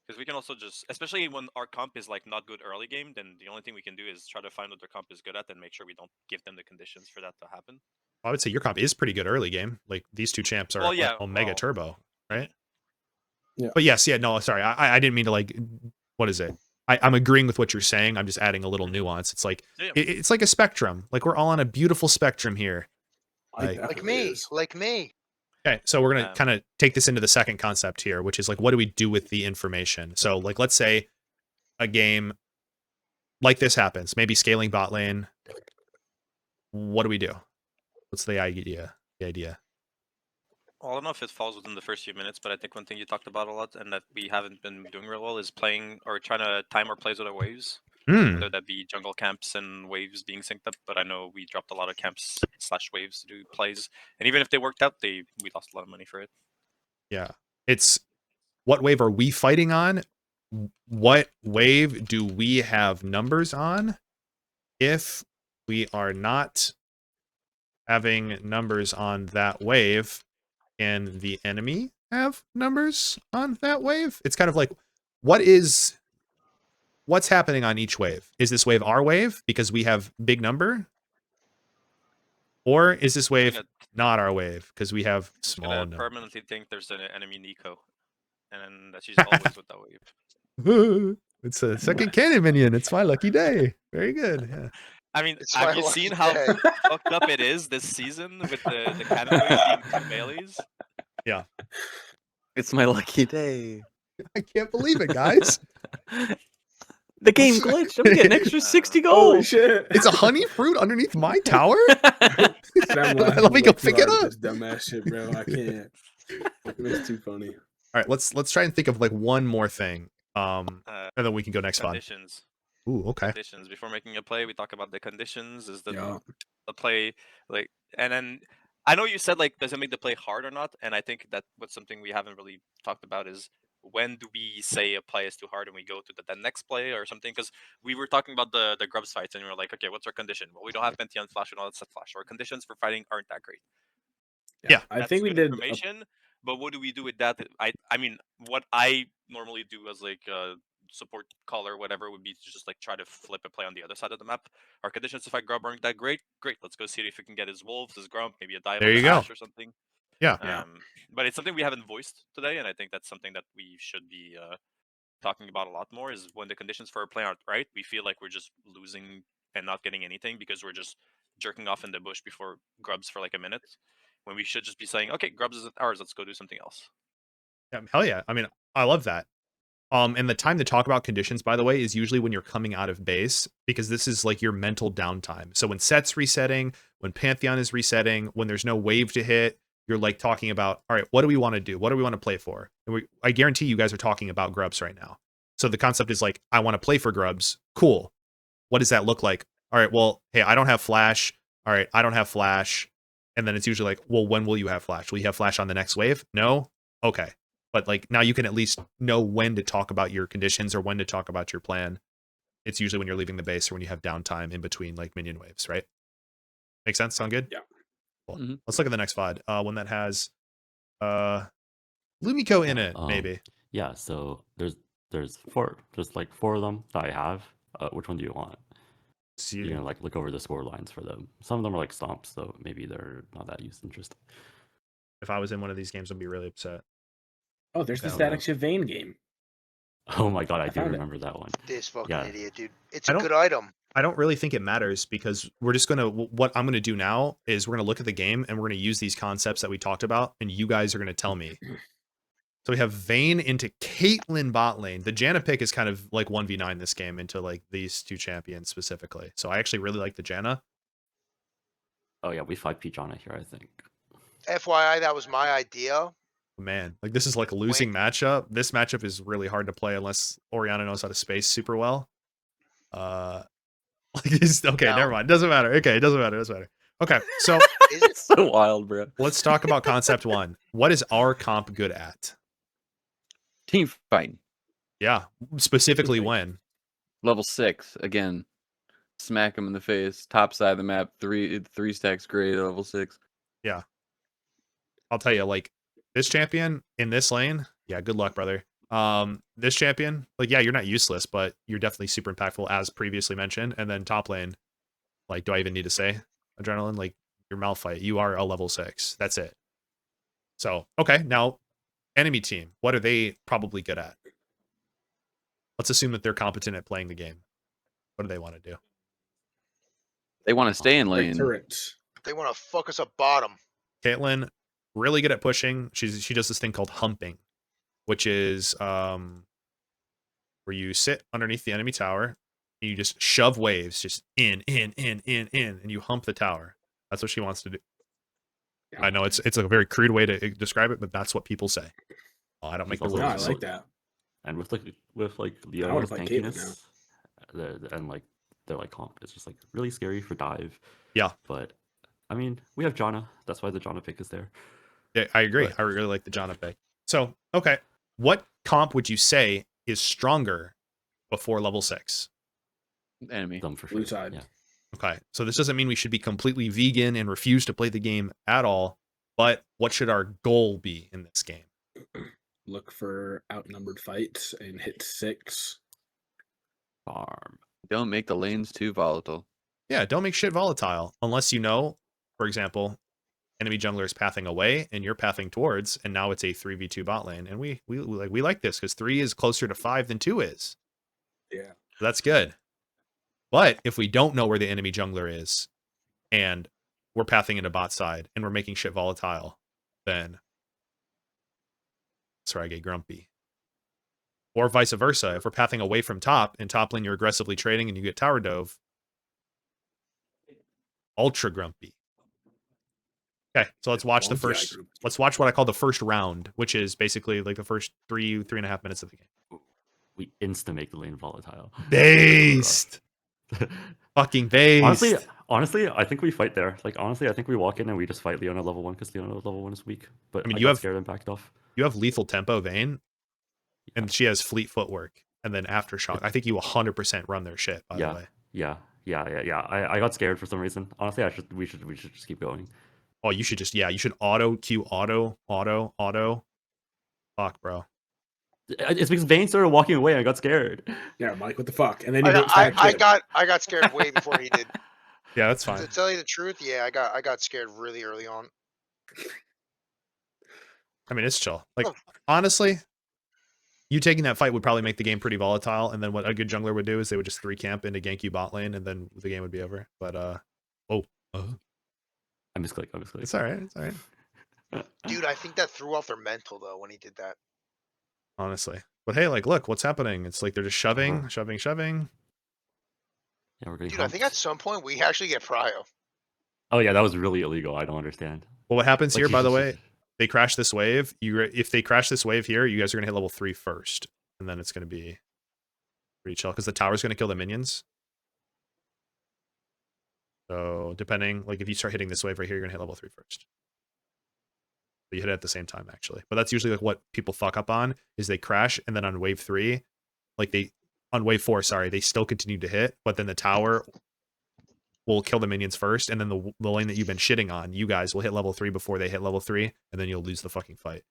Because we can also just, especially when our comp is like not good early game, then the only thing we can do is try to find what their comp is good at and make sure we don't give them the conditions for that to happen. I would say your comp is pretty good early game. Like these 2 champs are like Omega Turbo, right? Yeah. But yes, no, sorry. I didn't mean to like, what is it? I'm agreeing with what you're saying. I'm just adding a little nuance. It's like, it's like a spectrum. Like we're all on a beautiful spectrum here. Like me. Okay, so we're going to kind of take this into the second concept here, which is like, what do we do with the information? So like, let's say a game like this happens, maybe scaling bot lane. What do we do? What's the idea? Well, I don't know if it falls within the first few minutes, but I think one thing you talked about a lot and that we haven't been doing real well is playing or trying to time our plays with our waves. Whether that be jungle camps and waves being synced up, but I know we dropped a lot of camps / waves to do plays, and even if they worked out, we lost a lot of money for it. Yeah, it's what wave are we fighting on? What wave do we have numbers on? If we are not having numbers on that wave, can the enemy have numbers on that wave? It's kind of like, what's happening on each wave? Is this wave our wave because we have big number? Or is this wave not our wave because we have small number? I permanently think there's an enemy Nico, and that she's always with that wave. It's a second cannon minion. It's my lucky day. Very good. Yeah. I mean, have you seen how fucked up it is this season with the cannon waves being 2 melees? Yeah. It's my lucky day. I can't believe it, guys. The game glitched. I'm getting extra 60 gold. Holy shit. It's a honey fruit underneath my tower? Let me go pick it up. This dumbass shit, bro. I can't. It's too funny. All right, let's try and think of like one more thing. And then we can go next conditions. Ooh, okay. Conditions. Before making a play, we talk about the conditions. Is the play like, and then I know you said like, does it make the play hard or not? And I think that what's something we haven't really talked about is, when do we say a play is too hard and we go to the next play or something? Because we were talking about the grubs fights and we were like, okay, what's our condition? Well, we don't have Pantheon Flash and all that stuff Flash. Our conditions for fighting aren't that great. Yeah, I think we did information, but what do we do with that? I mean, what I normally do as like a support caller, whatever, would be to just like try to flip a play on the other side of the map. Our conditions to fight grub aren't that great. Great, let's go see if we can get his wolves, his grump, maybe a dive or something. Yeah. But it's something we haven't voiced today, and I think that's something that we should be talking about a lot more, is when the conditions for our play aren't right, we feel like we're just losing and not getting anything because we're just jerking off in the bush before grubs for like a minute, when we should just be saying, okay, grubs isn't ours, let's go do something else. Yeah, hell yeah. I mean, I love that. And the time to talk about conditions, by the way, is usually when you're coming out of base, because this is like your mental downtime. So when set's resetting, when Pantheon is resetting, when there's no wave to hit, you're like talking about, all right, what do we want to do? What do we want to play for? And I guarantee you guys are talking about grubs right now. So the concept is like, I want to play for grubs. Cool. What does that look like? All right, well, hey, I don't have flash. All right, I don't have flash. And then it's usually like, well, when will you have flash? Will you have flash on the next wave? No? Okay. But like now you can at least know when to talk about your conditions or when to talk about your plan. It's usually when you're leaving the base or when you have downtime in between like minion waves, right? Make sense? Sound good? Yeah. Cool. Let's look at the next VOD. One that has Lumiko in it, maybe. Yeah, so there's like 4 of them that I have. Which one do you want? You know, like look over the score lines for them. Some of them are like stomps, so maybe they're not that interesting. If I was in one of these games, I'd be really upset. Oh, there's the Static Shift Vayne game. Oh my god, I do remember that one. This fucking idiot, dude. It's a good item. I don't really think it matters because we're just going to, what I'm going to do now is we're going to look at the game and we're going to use these concepts that we talked about and you guys are going to tell me. So we have Vayne into Caitlyn bot lane. The Janna pick is kind of like 1v9 this game into like these 2 champions specifically. So I actually really like the Janna. Oh yeah, we 5p Janna here, I think. FYI, that was my idea. Man, like this is like a losing matchup. This matchup is really hard to play unless Oriana knows how to space super well. Like okay, never mind. Doesn't matter. Okay, it doesn't matter. Okay, so it's so wild, bro. Let's talk about concept 1. What is our comp good at? Team fighting. Yeah, specifically when? Level 6 again. Smack him in the face. Top side of the map. 3 stacks great at level 6. Yeah. I'll tell you, like this champion in this lane, yeah, good luck, brother. This champion, like, yeah, you're not useless, but you're definitely super impactful as previously mentioned. And then top lane, like, do I even need to say Adrenaline? Like your Malphite, you are a level 6. That's it. So, okay, now enemy team, what are they probably good at? Let's assume that they're competent at playing the game. What do they want to do? They want to stay in lane. Turrets. They want to fuck us up bottom. Caitlyn, really good at pushing. She does this thing called humping, which is where you sit underneath the enemy tower and you just shove waves just in, and you hump the tower. That's what she wants to do. Yeah. I know it's a very crude way to describe it, but that's what people say. Oh, I don't make the rules. I like that. And with the tankiness, and like they're like comp, it's just like really scary for dive. Yeah, but I mean, we have Janna. That's why the Janna pick is there. Yeah, I agree. But I really like the Janna pick. So, okay, what comp would you say is stronger before level 6? Enemy. Them for sure. Blue side. Yeah. Okay, so this doesn't mean we should be completely vegan and refuse to play the game at all. But what should our goal be in this game? Look for outnumbered fights and hit 6. Farm. Don't make the lanes too volatile. Yeah, don't make shit volatile unless you know, for example, enemy jungler is pathing away and you're pathing towards, and now it's a 3v2 bot lane, and we like this because 3 is closer to 5 than 2 is. Yeah, so that's good. But if we don't know where the enemy jungler is, and we're pathing into bot side and we're making shit volatile, then that's where I get grumpy. Or vice versa, if we're pathing away from top and top lane you're aggressively trading and you get tower dove, ultra grumpy. Okay, so let's watch let's watch what I call the first round, which is basically like the first 3.5 minutes of the game. We insta make the lane volatile. Based. Fucking based. Honestly, I think we fight there. Like, honestly, I think we walk in and we just fight Leona level 1 because Leona level 1 is weak. But I mean, you have scared and backed off. You have lethal tempo Vayne, and she has fleet footwork, and then aftershock. I think you 100% run their shit. By the way. Yeah. I got scared for some reason. Honestly, we should just keep going. Oh, you should just you should auto queue auto. Fuck, bro. It's because Vayne started walking away and I got scared. Yeah, Mike, what the fuck? And then I got scared way before he did. Yeah, that's fine. To tell you the truth, yeah, I got scared really early on. I mean, it's chill. Like, honestly, you taking that fight would probably make the game pretty volatile, and then what a good jungler would do is they would just 3-camp into gank you bot lane, and then the game would be over. But I misclicked. It's all right. Dude, I think that threw off their mental though when he did that. honestly. But hey, like, look, what's happening? It's like they're just shoving. Uh-huh. shoving. Yeah, we're getting Dude, I think at some point we actually get prio. Oh yeah, that was really illegal. I don't understand. Well, what happens Like, here, you by the just- way, they crash this wave. If they crash this wave here, you guys are going to hit level 3 first. And then it's going to be pretty chill because the tower's going to kill the minions. So depending, like if you start hitting this wave right here, you're going to hit level 3 first. But you hit it at the same time, actually. But that's usually like what people fuck up on is they crash and then on wave 3, like on wave 4, sorry, they still continue to hit, but then the tower will kill the minions first, and then the lane that you've been shitting on, you guys will hit level 3 before they hit level 3, and then you'll lose the fucking fight.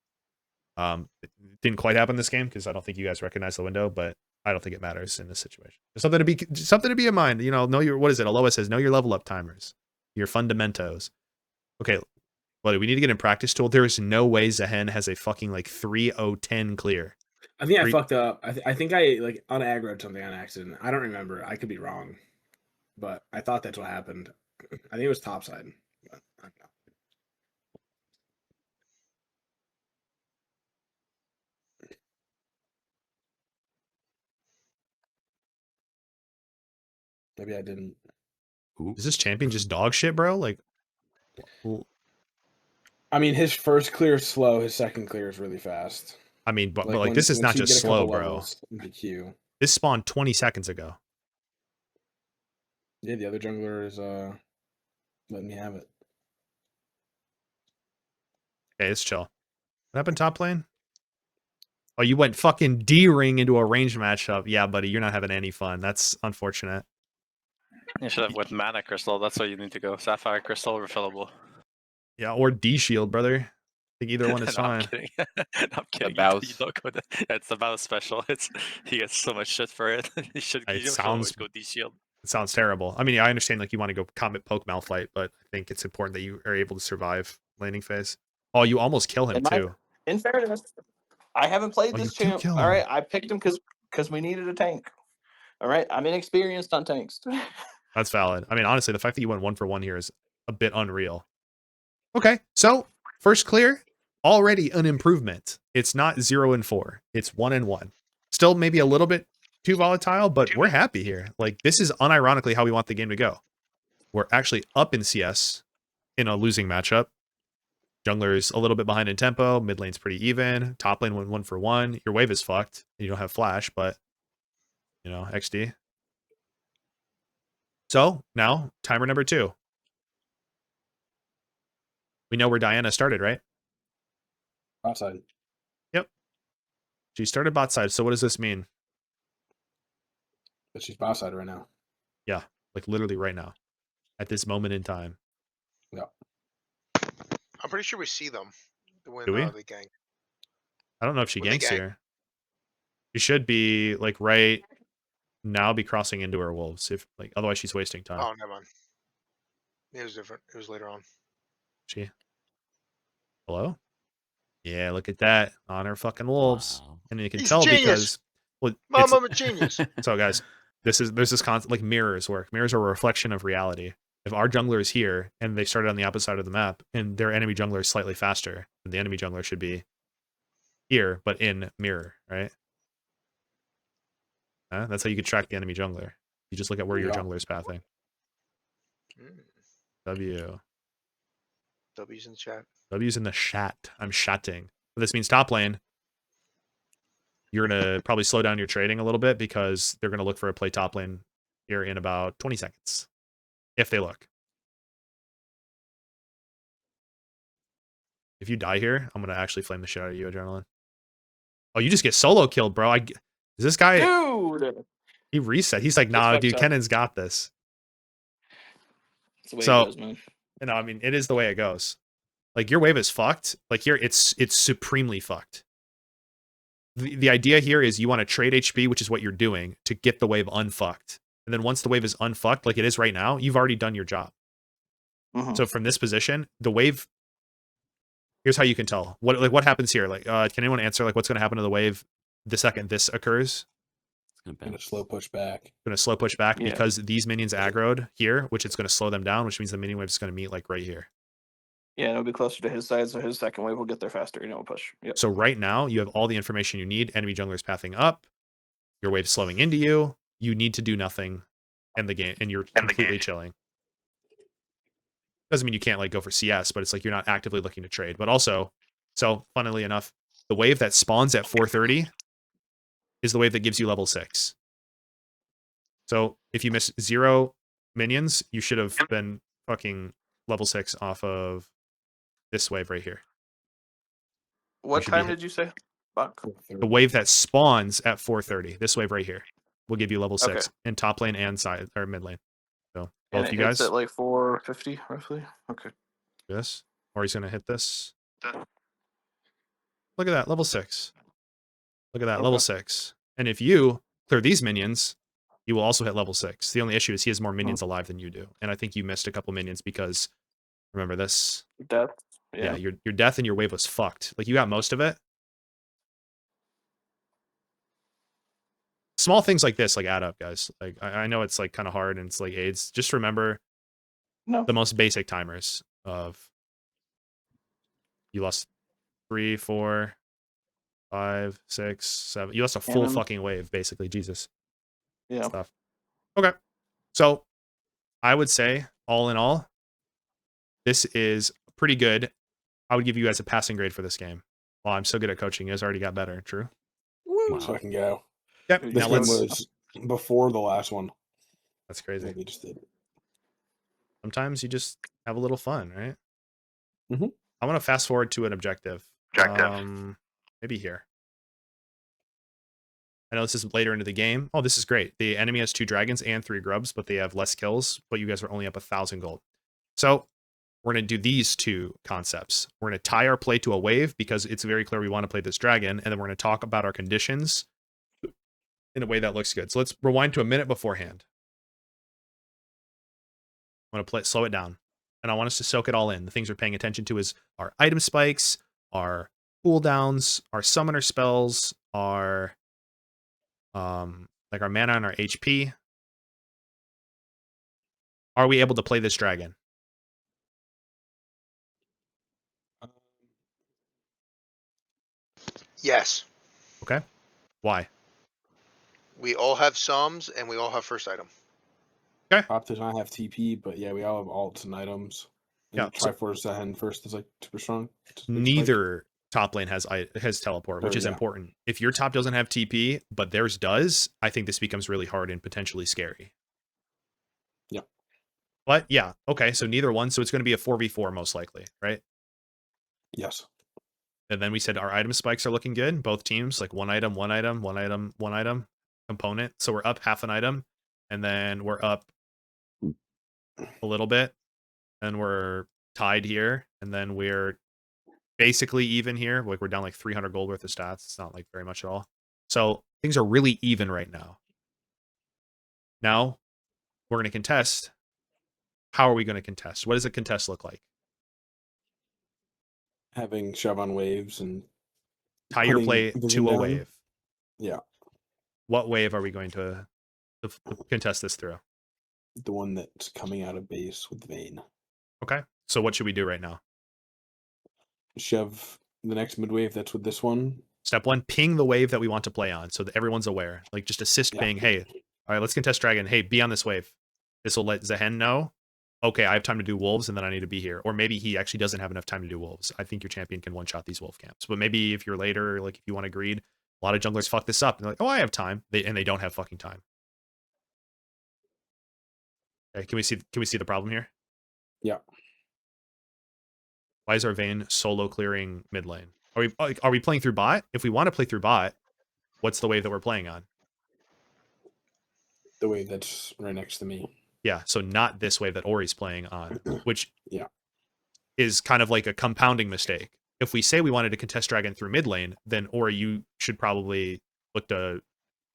It didn't quite happen this game because I don't think you guys recognize the window, but I don't think it matters in this situation. Just something to be in mind. You know, what is it? Aloha says, know your level up timers, your fundamentos. Okay, buddy, we need to get in practice tool. There is no way Zahen has a fucking like 3-0-10 clear. I think I fucked up. I think I like unaggroed something on accident. I don't remember. I could be wrong, but I thought that's what happened. I think it was topside. But I don't know. Maybe I didn't. Is this champion just dog shit, bro? Like, I mean, his first clear is slow. His second clear is really fast. I mean, but like this is not just slow, bro. This spawned 20 seconds ago. Yeah, the other jungler is letting me have it. Okay, it's chill. What happened top lane? Oh, you went fucking D-ring into a ranged matchup. Yeah, buddy, you're not having any fun. That's unfortunate. You should have went mana crystal. That's where you need to go. Sapphire crystal refillable. Yeah, or D-shield, brother. I think either one is No, fine. I'm kidding. I'm kidding. Bows. You don't go it's the Bows special. He gets so much shit for it. He should always go D-shield. It sounds terrible. I mean, yeah, I understand like you want to go Comet Poke Malphite, but I think it's important that you are able to survive laning phase. Oh, you almost kill him too. In fairness, I haven't played Oh, this you do champ. kill All him. right, I picked him because we needed a tank. All right, I'm inexperienced on tanks. That's valid. I mean, honestly, the fact that you went 1 for 1 here is a bit unreal. Okay, so first clear, already an improvement. It's not 0-4. It's 1-1. Still maybe a little bit too volatile, but we're happy here. Like, this is unironically how we want the game to go. We're actually up in CS in a losing matchup. Jungler's a little bit behind in tempo. Mid lane's pretty even. Top lane went 1 for 1. Your wave is fucked. You don't have flash, but, you know, XD. So, now, timer number 2. We know where Diana started, right? Bot side. Yep. She started bot side. So what does this mean? But she's bot side right now. Yeah, like literally right now, at this moment in time. Yeah. I'm pretty sure we see them when Do we? they gank. I don't know if she When they ganks gank. here. She should be like right now, be crossing into her wolves. If like otherwise she's wasting time. Oh, never mind. It was different. It was later on. She. Hello? Yeah, look at that on her fucking wolves, Wow. and you can He's tell genius. because well, I'm a genius. So guys, there's this concept like mirrors work. Mirrors are a reflection of reality. If our jungler is here and they started on the opposite side of the map and their enemy jungler is slightly faster, then the enemy jungler should be here, but in mirror, right? That's how you could track the enemy jungler. You just look at where your jungler is pathing. W. W's in the chat. W's in the chat. I'm chatting. This means top lane. You're going to probably slow down your trading a little bit because they're going to look for a play top lane here in about 20 seconds. If they look. If you die here, I'm going to actually flame the shit out of you, Adrenaline. Oh, you just get solo killed, bro. Is this guy... Dude! He reset. He's like, nah, dude, Kennan's got this. That's the way it goes, man. You know, I mean, it is the way it goes. Like, your wave is fucked. Like, here, it's supremely fucked. The idea here is you want to trade HP, which is what you're doing, to get the wave unfucked. And then once the wave is unfucked, like it is right now, you've already done your job. So from this position, the wave... Here's how you can tell. What happens here? Like, can anyone answer, like, what's going to happen to the wave the second this occurs? It's going to slow push back. Going to slow push back because these minions aggroed here, which it's going to slow them down, which means the minion wave is going to meet, like, right here. Yeah, it'll be closer to his side, so his second wave will get there faster, and it will push. Yep. So right now, you have all the information you need. Enemy junglers pathing up. Your wave's slowing into you. You need to do nothing in the game, and you're completely chilling. Doesn't mean you can't like go for CS, but it's like you're not actively looking to trade. But also, so funnily enough, the wave that spawns at 4:30 is the wave that gives you level 6. So if you miss 0 minions, you should have been fucking level 6 off of this wave right here. What time did you say? Buck? The wave that spawns at 4:30, this wave right here, will give you level 6 Okay. in top lane and side or mid lane. So And both it you hits guys, at like 450 roughly. Okay. this, or he's gonna hit this. Look at that, level 6. Look at that, level 6. And if you clear these minions, you will also hit level 6. The only issue is he has more minions alive than you do, and I think you missed a couple minions because remember this. Death. Yeah, your death and your wave was fucked. Like you got most of it. Small things like this like add up, guys. Like I know it's like kind of hard and it's like AIDS. Just remember the most basic timers of you lost 3, 4, 5, 6, 7. You lost a full fucking wave, basically. Jesus. Yeah. Stuff. Okay. So I would say, all in all, this is pretty good. I would give you guys a passing grade for this game. Well, I'm so good at coaching. You guys already got better. True? Wow. So I can go. Yep. This now game was before the last one. That's crazy. We just did. Sometimes you just have a little fun, right? Mm-hmm. I want to fast forward to an objective. Maybe here. I know this is later into the game. Oh, this is great. The enemy has 2 dragons and 3 grubs, but they have less kills, but you guys are only up 1,000 gold. So we're going to do these 2 concepts. We're going to tie our play to a wave because it's very clear we want to play this dragon, and then we're going to talk about our conditions in a way that looks good. So let's rewind to a minute beforehand. I'm going to slow it down, and I want us to soak it all in. The things we're paying attention to is our item spikes, our cooldowns, our summoner spells, our like our mana and our HP. Are we able to play this dragon? Yes. Okay. Why? We all have sums and we all have first item. Okay. Pop does not have TP, but yeah, we all have alts and items. And yeah. Triforce Hen first is like super strong. Neither top lane has teleport, which is important. If your top doesn't have TP, but theirs does, I think this becomes really hard and potentially scary. Yeah. But yeah, okay, so neither one, so it's going to be a 4v4 most likely, right? Yes. And then we said our item spikes are looking good. Both teams, like 1 item, 1 item, 1 item, 1 item component. So we're up half an item, and then we're up a little bit, and we're tied here, and then we're basically even here. Like we're down like 300 gold worth of stats. It's not like very much at all. So things are really even right now. Now we're going to contest. How are we going to contest? What does a contest look like? Having shove on waves and tie your play to a wave. Yeah. What wave are we going to contest this through? The one that's coming out of base with Vayne. Okay. So what should we do right now? Shove the next mid wave that's with this one. Step 1, ping the wave that we want to play on so that everyone's aware. Like just assist ping. Hey, all right, let's contest dragon. Hey, be on this wave. This will let Zehen know. Okay, I have time to do wolves and then I need to be here. Or maybe he actually doesn't have enough time to do wolves. I think your champion can one-shot these wolf camps. But maybe if you're later, like if you want to greed, a lot of junglers fuck this up. And they're like, oh, I have time. And they don't have fucking time. Okay, can we see the problem here? Yeah. Why is our Vayne solo clearing mid lane? Are we playing through bot? If we want to play through bot, what's the wave that we're playing on? The wave that's right next to me. Yeah, so not this wave that Ori's playing on, which is kind of like a compounding mistake. If we say we wanted to contest dragon through mid lane, then Ori, you should probably look to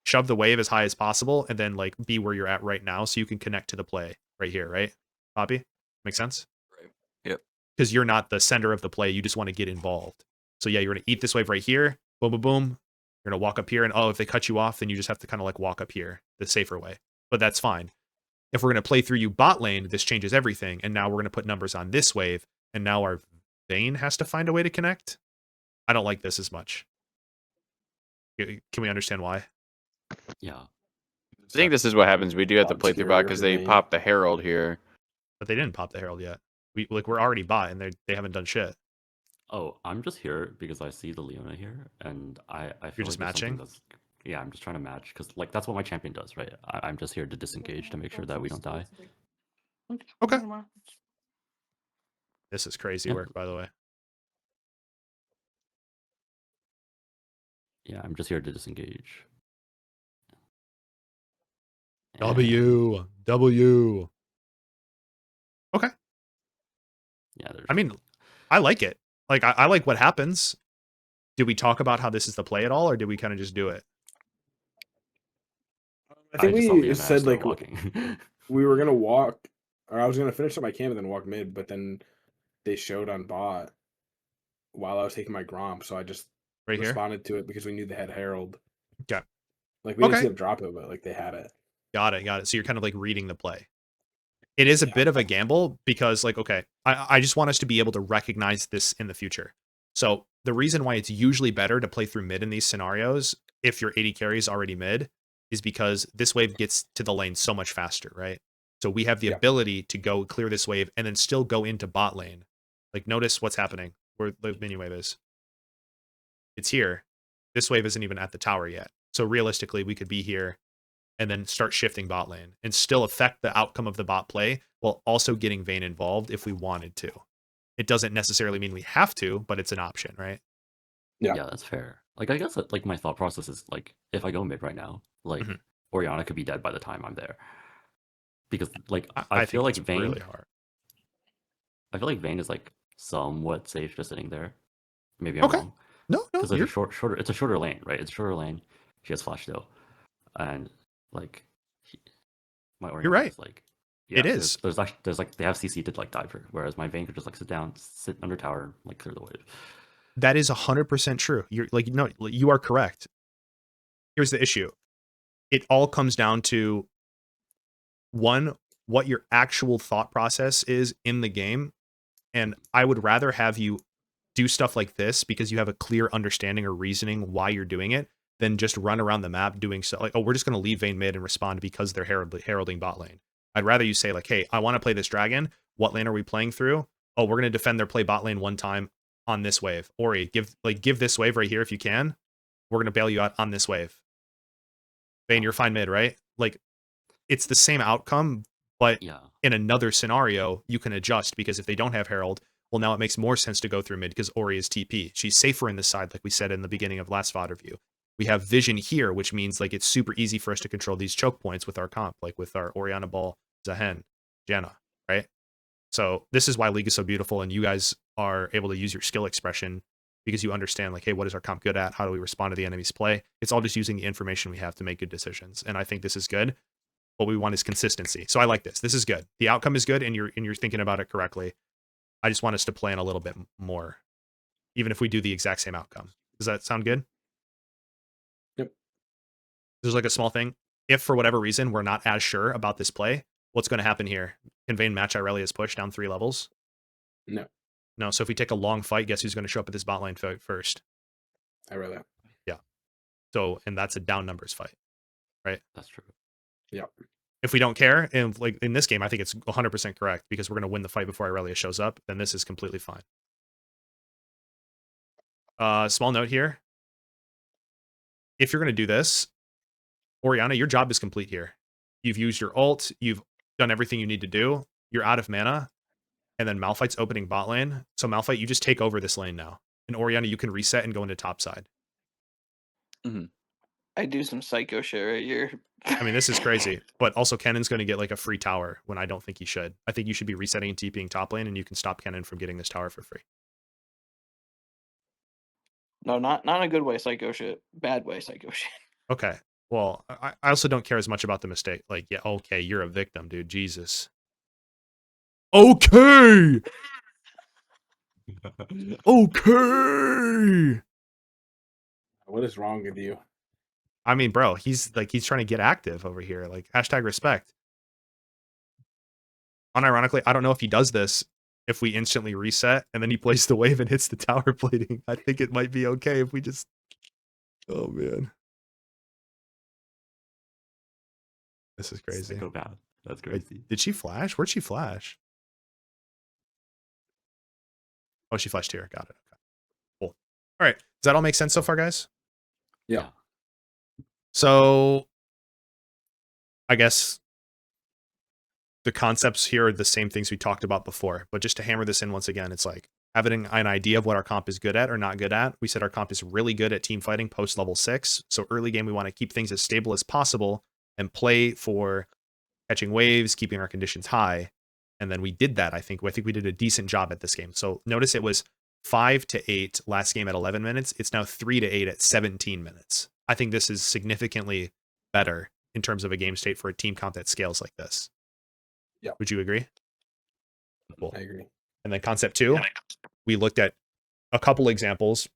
shove the wave as high as possible and then like be where you're at right now so you can connect to the play right here, right? Poppy? Make sense? Right. Yep. Because you're not the center of the play. You just want to get involved. So yeah, you're going to eat this wave right here. Boom, boom, boom. You're going to walk up here. And oh, if they cut you off, then you just have to kind of like walk up here the safer way. But that's fine. If we're going to play through you bot lane, this changes everything. And now we're going to put numbers on this wave. And now our Vayne has to find a way to connect. I don't like this as much. Can we understand why? Yeah. I think this is what happens. We do have to play through bot because they popped the Herald here. But they didn't pop the Herald yet. We're already bot and they haven't done shit. Oh, I'm just here because I see the Leona here, and I feel You're just like matching? Yeah, I'm just trying to match because like that's what my champion does, right? I'm just here to disengage to make sure that we don't die. Okay. This is crazy Yeah. work, by the way. Yeah, I'm just here to disengage. W. Okay. Yeah, I mean, I like it. Like, I like what happens. Did we talk about how this is the play at all, or did we kind of just do it? I think we said like we were gonna walk, or I was gonna finish up my camp and then walk mid, but then they showed on bot while I was taking my Gromp, so I just responded to it because we knew they had Herald. Okay. Like we didn't see them drop it, but like they had it. Got it. So you're kind of like reading the play. It is a bit of a gamble because, like, okay, I just want us to be able to recognize this in the future. So the reason why it's usually better to play through mid in these scenarios, if your AD carry is already mid, is because this wave gets to the lane so much faster, right? So we have the ability to go clear this wave and then still go into bot lane. Like, notice what's happening, where the mini wave is. It's here. This wave isn't even at the tower yet. So realistically, we could be here and then start shifting bot lane and still affect the outcome of the bot play while also getting Vayne involved if we wanted to. It doesn't necessarily mean we have to, but it's an option, right? Yeah, that's fair. Like, I guess like my thought process is like, if I go mid right now, like Orianna could be dead by the time I'm there. Because like I feel like Vayne really hard. I feel like Vayne is like somewhat safe just sitting there. Maybe I'm wrong. No, because it's a shorter lane, right? It's a shorter lane. She has flash though, and like my Orianna you're right. is like it is. There's like they have CC to like dive her, whereas my Vayne could just like sit down, sit under tower, like clear the wave. That is 100% true. You're like, no, you are correct. Here's the issue. It all comes down to one, what your actual thought process is in the game. And I would rather have you do stuff like this because you have a clear understanding or reasoning why you're doing it than just run around the map doing stuff like, oh, we're just going to leave Vayne mid and respond because they're heralding bot lane. I'd rather you say like, hey, I want to play this dragon. What lane are we playing through? Oh, we're going to defend their play bot lane one time on this wave. Ori, give this wave right here if you can. We're going to bail you out on this wave. Vayne, you're fine mid, right? Like, it's the same outcome, but in another scenario, you can adjust because if they don't have Herald, well, now it makes more sense to go through mid because Ori is TP. She's safer in this side, like we said in the beginning of last VOD review. We have vision here, which means like it's super easy for us to control these choke points with our comp, like with our Orianna Ball, Zahen, Janna, right? So this is why League is so beautiful, and you guys are able to use your skill expression because you understand like, hey, what is our comp good at? How do we respond to the enemy's play? It's all just using the information we have to make good decisions, and I think this is good. What we want is consistency. So I like this. This is good. The outcome is good, and you're thinking about it correctly. I just want us to plan a little bit more, even if we do the exact same outcome. Does that sound good? Yep. There's like a small thing. If for whatever reason we're not as sure about this play, what's going to happen here? Can Vayne match Irelia's push down 3 levels? No. No. So if we take a long fight, guess who's going to show up at this bot lane first? Irelia. Yeah. So, and that's a down numbers fight, right? That's true. Yeah. If we don't care, and like in this game, I think it's 100% correct because we're going to win the fight before Irelia shows up, then this is completely fine. Small note here. If you're going to do this, Orianna, your job is complete here. You've used your ult. You've done everything you need to do. You're out of mana. And then Malphite's opening bot lane. So Malphite, you just take over this lane now. And Orianna, you can reset and go into top side. I do some psycho shit right here. I mean, this is crazy. But also, Kennen's going to get like a free tower when I don't think he should. I think you should be resetting and TPing top lane, and you can stop Kennen from getting this tower for free. No, not a good way, psycho shit. Bad way, psycho shit. Okay. Well, I also don't care as much about the mistake. Like, yeah, okay, you're a victim, dude. Jesus. Okay. Okay. What is wrong with you? I mean, bro, he's trying to get active over here. Like, hashtag respect. Unironically, I don't know if he does this if we instantly reset and then he plays the wave and hits the tower plating. I think it might be okay if we just... Oh, man. This is crazy. Go bad. That's crazy. Did she flash? Where'd she flash? Oh, she flashed here. Got it. Okay. Cool. All right. Does that all make sense so far, guys? Yeah. So I guess the concepts here are the same things we talked about before, but just to hammer this in once again, it's like having an idea of what our comp is good at or not good at. We said our comp is really good at team fighting post level 6. So early game, we want to keep things as stable as possible and play for catching waves, keeping our conditions high. And then we did that, I think. I think we did a decent job at this game. So notice it was 5 to 8 last game at 11 minutes. It's now 3 to 8 at 17 minutes. I think this is significantly better in terms of a game state for a team comp that scales like this. Yeah. Would you agree? Cool. I agree. And then concept 2, we looked at a couple examples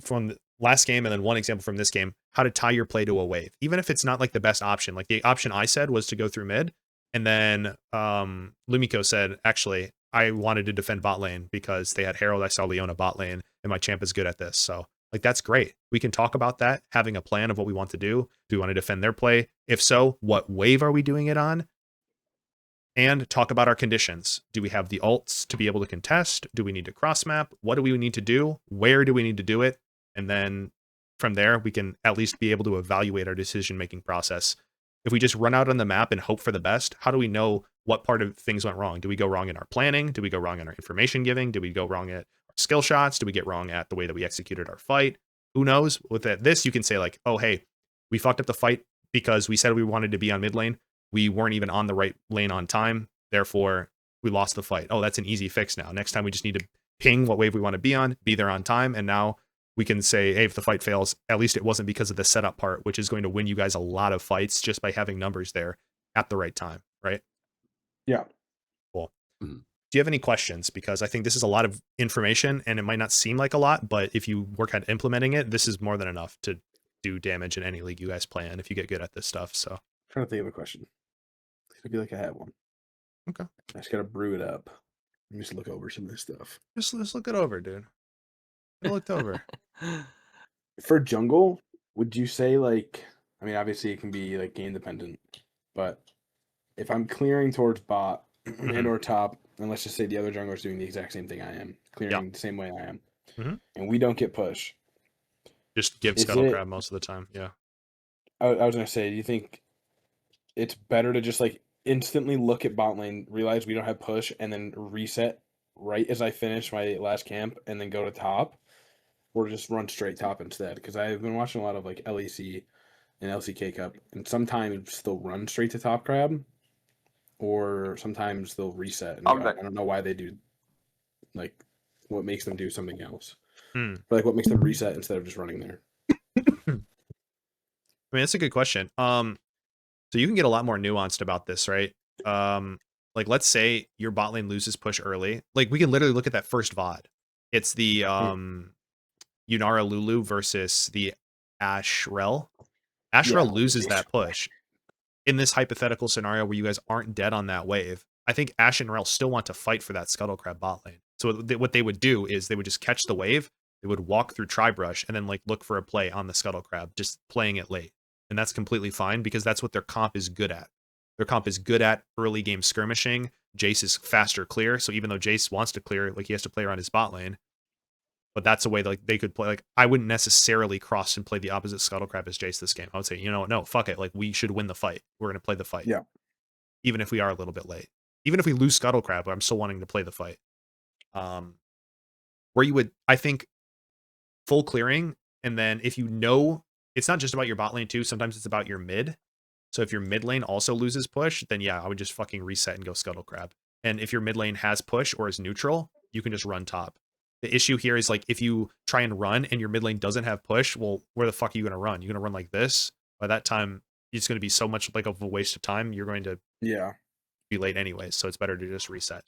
from the last game and then one example from this game, how to tie your play to a wave, even if it's not like the best option. Like the option I said was to go through mid, and then Lumiko said, actually, I wanted to defend bot lane because they had Herald, I saw Leona bot lane, and my champ is good at this. So like, that's great. We can talk about that, having a plan of what we want to do. Do we want to defend their play? If so, what wave are we doing it on? And talk about our conditions. Do we have the ults to be able to contest? Do we need to cross map? What do we need to do? Where do we need to do it? And then from there, we can at least be able to evaluate our decision-making process. If we just run out on the map and hope for the best, how do we know what part of things went wrong? Do we go wrong in our planning? Do we go wrong in our information giving? Do we go wrong at our skill shots? Do we get wrong at the way that we executed our fight? Who knows? With this, you can say like, oh, hey, we fucked up the fight because we said we wanted to be on mid lane. We weren't even on the right lane on time. Therefore, we lost the fight. Oh, that's an easy fix now. Next time, we just need to ping what wave we want to be on, be there on time. And now we can say, hey, if the fight fails, at least it wasn't because of the setup part, which is going to win you guys a lot of fights just by having numbers there at the right time, right? Yeah. Cool. Mm-hmm. Do you have any questions? Because I think this is a lot of information and it might not seem like a lot, but if you work at implementing it, this is more than enough to do damage in any league you guys play in if you get good at this stuff. So I'm trying to think of a question. I feel like I have one. Okay. I just gotta brew it up. Let me just look over some of this stuff. Just look it over, dude. I looked over. For jungle, would you say like, I mean, obviously it can be like game dependent, but if I'm clearing towards bot and or top, and let's just say the other jungler's doing the exact same thing I am, clearing the same way I am, and we don't get push, just give scuttlecrab most of the time. Yeah. I was gonna say, do you think it's better to just like instantly look at bot lane, realize we don't have push, and then reset right as I finish my last camp, and then go to top, or just run straight top instead? Because I've been watching a lot of like LEC and LCK Cup, and sometimes they'll run straight to top crab, or sometimes they'll reset. And I don't know why they do, like, what makes them do something else. But like, what makes them reset instead of just running there? I mean, that's a good question. So you can get a lot more nuanced about this, right? Like, let's say your bot lane loses push early. Like, we can literally look at that first VOD. It's the Yunara Lulu versus the Ashe Rel. Ashe Rel loses that push. In this hypothetical scenario where you guys aren't dead on that wave, I think Ashe and Rel still want to fight for that scuttlecrab bot lane. So what they would do is they would just catch the wave, they would walk through Tribrush, and then like look for a play on the scuttlecrab, just playing it late. And that's completely fine because that's what their comp is good at. Their comp is good at early game skirmishing. Jace is faster clear. So even though Jace wants to clear, like he has to play around his bot lane. But that's a way that like they could play. Like I wouldn't necessarily cross and play the opposite scuttlecrab as Jace this game. I would say, you know what, no, fuck it. Like we should win the fight. We're gonna play the fight. Yeah. Even if we are a little bit late. Even if we lose scuttlecrab, I'm still wanting to play the fight. Where you would, I think, full clearing, and then if you know it's not just about your bot lane too, sometimes it's about your mid. So if your mid lane also loses push, then yeah, I would just fucking reset and go scuttlecrab. And if your mid lane has push or is neutral, you can just run top. The issue here is like if you try and run and your mid lane doesn't have push, well, where the fuck are you gonna run? You're gonna run like this. By that time, it's gonna be so much like of a waste of time. You're going to be late anyways. So it's better to just reset.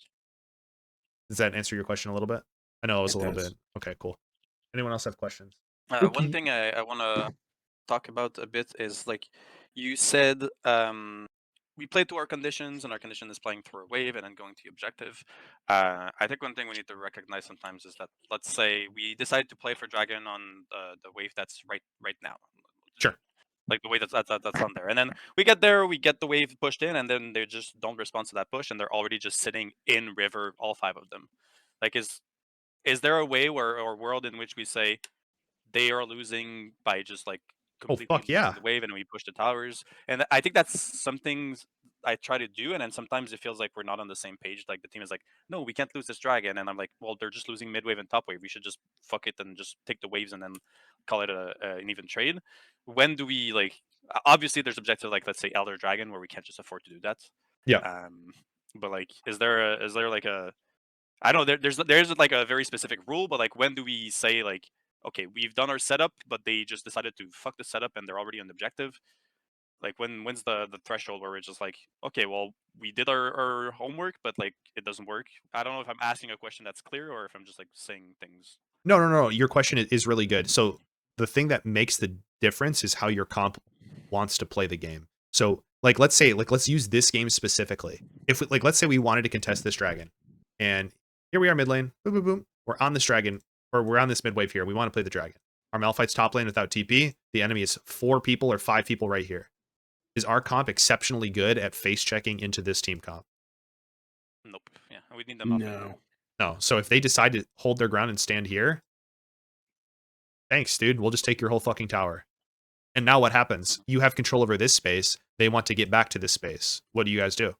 Does that answer your question a little bit? I know it was a little bit. Okay, cool. Anyone else have questions? One thing I want to talk about a bit is like you said we play to our conditions, and our condition is playing through a wave and then going to the objective. I think one thing we need to recognize sometimes is that, let's say we decide to play for dragon on the wave that's right now. Sure. Like the way that's on there, and then we get there, we get the wave pushed in, and then they just don't respond to that push, and they're already just sitting in river, all 5 of them. Like, is there a way or world in which we say they are losing by just like completely losing the wave and we push the towers? And I think that's something I try to do, and then sometimes it feels like we're not on the same page. Like the team is like, no, we can't lose this dragon, and I'm like, well, they're just losing mid wave and top wave. We should just fuck it and just take the waves and then call it an even trade. When do we, like, obviously there's objective like, let's say Elder Dragon, where we can't just afford to do that. Yeah. But like, is there like a, I don't know, there's like a very specific rule, but like, when do we say like, okay, we've done our setup, but they just decided to fuck the setup and they're already on the objective? Like, when's the threshold where we're just like, okay, well, we did our homework, but like it doesn't work? I don't know if I'm asking a question that's clear or if I'm just like saying things. No. Your question is really good. So the thing that makes the difference is how your comp wants to play the game. So like, let's use this game specifically. If we, like, let's say we wanted to contest this dragon, and here we are mid lane, boom, boom, boom. We're on this dragon, or we're on this mid wave here. We want to play the dragon. Our Malphite's top lane without TP. The enemy is 4 people or 5 people right here. Is our comp exceptionally good at face checking into this team comp? Nope. Yeah, we need them up. No. So if they decide to hold their ground and stand here, thanks, dude. We'll just take your whole fucking tower. And now what happens? You have control over this space. They want to get back to this space. What do you guys do?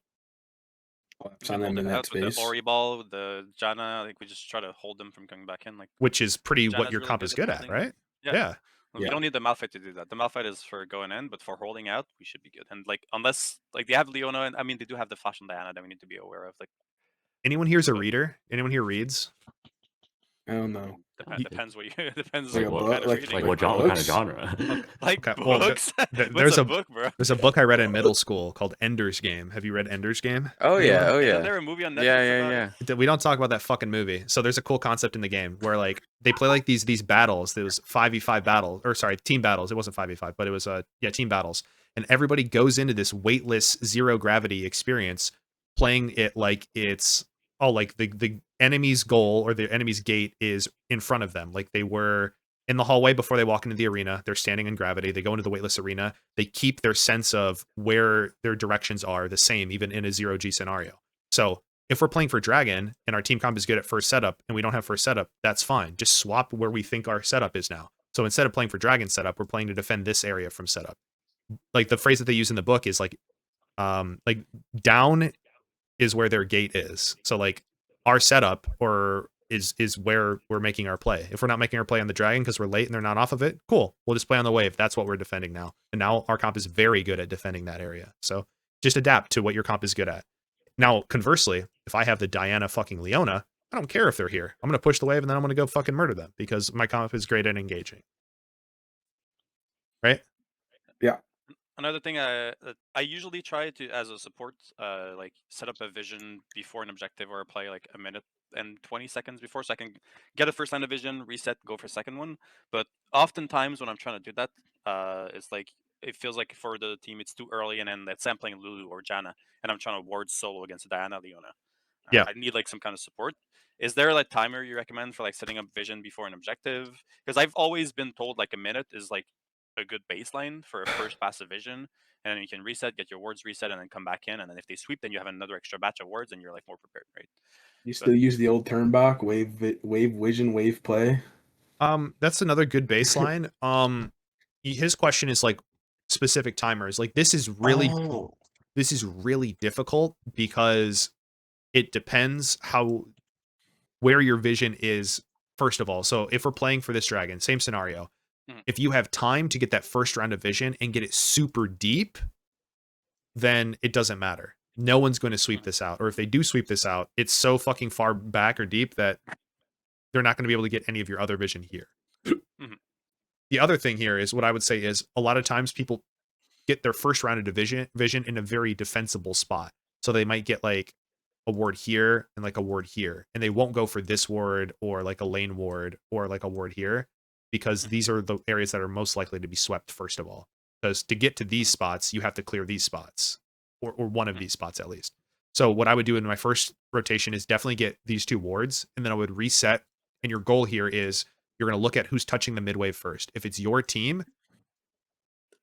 On them in that space. With the Ori ball, with the Janna, like we just try to hold them from coming back in. Like, which is pretty what your comp is good at, right? Yeah. We don't need the Malphite to do that. The Malphite is for going in, but for holding out, we should be good. And like, unless like they have Leona, and I mean they do have the flash on Diana that we need to be aware of. Like, anyone here's a reader? Anyone here reads? I don't know. Depends what you depends like what kind of genre. Like books. There's a book, bro. There's a book I read in middle school called Ender's Game. Have you read Ender's Game? Oh yeah. Isn't there a movie on Netflix? Yeah. We don't talk about that fucking movie. So there's a cool concept in the game where like they play like these battles. There was 5v5 battles, or sorry, team battles. It wasn't 5v5, but it was team battles. And everybody goes into this weightless zero gravity experience, playing it like it's like the enemy's goal or the enemy's gate is in front of them. Like they were in the hallway before they walk into the arena. They're standing in gravity. They go into the weightless arena. They keep their sense of where their directions are the same, even in a 0G scenario. So if we're playing for Dragon and our team comp is good at first setup and we don't have first setup, that's fine. Just swap where we think our setup is now. So instead of playing for Dragon setup, we're playing to defend this area from setup. Like the phrase that they use in the book is like down is where their gate is. So like our setup is where we're making our play. If we're not making our play on the dragon because we're late and they're not off of it, cool. We'll just play on the wave. That's what we're defending now. And now our comp is very good at defending that area. So just adapt to what your comp is good at. Now, conversely, if I have the Diana fucking Leona, I don't care if they're here. I'm going to push the wave and then I'm going to go fucking murder them because my comp is great at engaging. Right? Yeah. Another thing I usually try to, as a support, like set up a vision before an objective or a play like a minute and 20 seconds before, so I can get a first line of vision, reset, go for a second one. But oftentimes when I'm trying to do that, it's like it feels like for the team it's too early, and then let's say I'm playing Lulu or Janna, and I'm trying to ward solo against Diana Leona. Yeah, I need like some kind of support. Is there like timer you recommend for like setting up vision before an objective? Because I've always been told like a minute is like a good baseline for a first pass of vision, and then you can reset, get your wards reset, and then come back in, and then if they sweep, then you have another extra batch of wards and you're like more prepared, right? You still use the old turnback wave vision wave play? That's another good baseline. His question is like specific timers. Like this is really difficult because it depends where your vision is first of all. So if we're playing for this dragon, same scenario. If you have time to get that first round of vision and get it super deep, then it doesn't matter. No one's going to sweep this out. Or if they do sweep this out, it's so fucking far back or deep that they're not going to be able to get any of your other vision here. The other thing here is what I would say is a lot of times people get their first round of vision in a very defensible spot. So they might get like a ward here and like a ward here, and they won't go for this ward or like a lane ward or like a ward here, because these are the areas that are most likely to be swept first of all. Because to get to these spots, you have to clear these spots. or one of these spots at least. So what I would do in my first rotation is definitely get these 2 wards, and then I would reset. And your goal here is you're going to look at who's touching the mid wave first. If it's your team,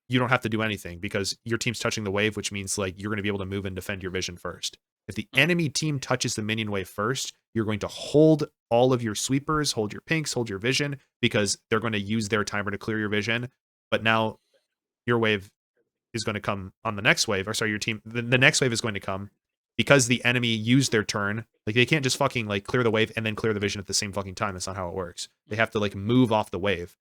you don't have to do anything because your team's touching the wave, which means like you're going to be able to move and defend your vision first. If the enemy team touches the minion wave first, you're going to hold all of your sweepers, hold your pinks, hold your vision, because they're going to use their timer to clear your vision. But now your wave is going to come on the next wave, or sorry, your team, the next wave is going to come because the enemy used their turn. Like they can't just fucking like clear the wave and then clear the vision at the same fucking time. That's not how it works. They have to like move off the wave.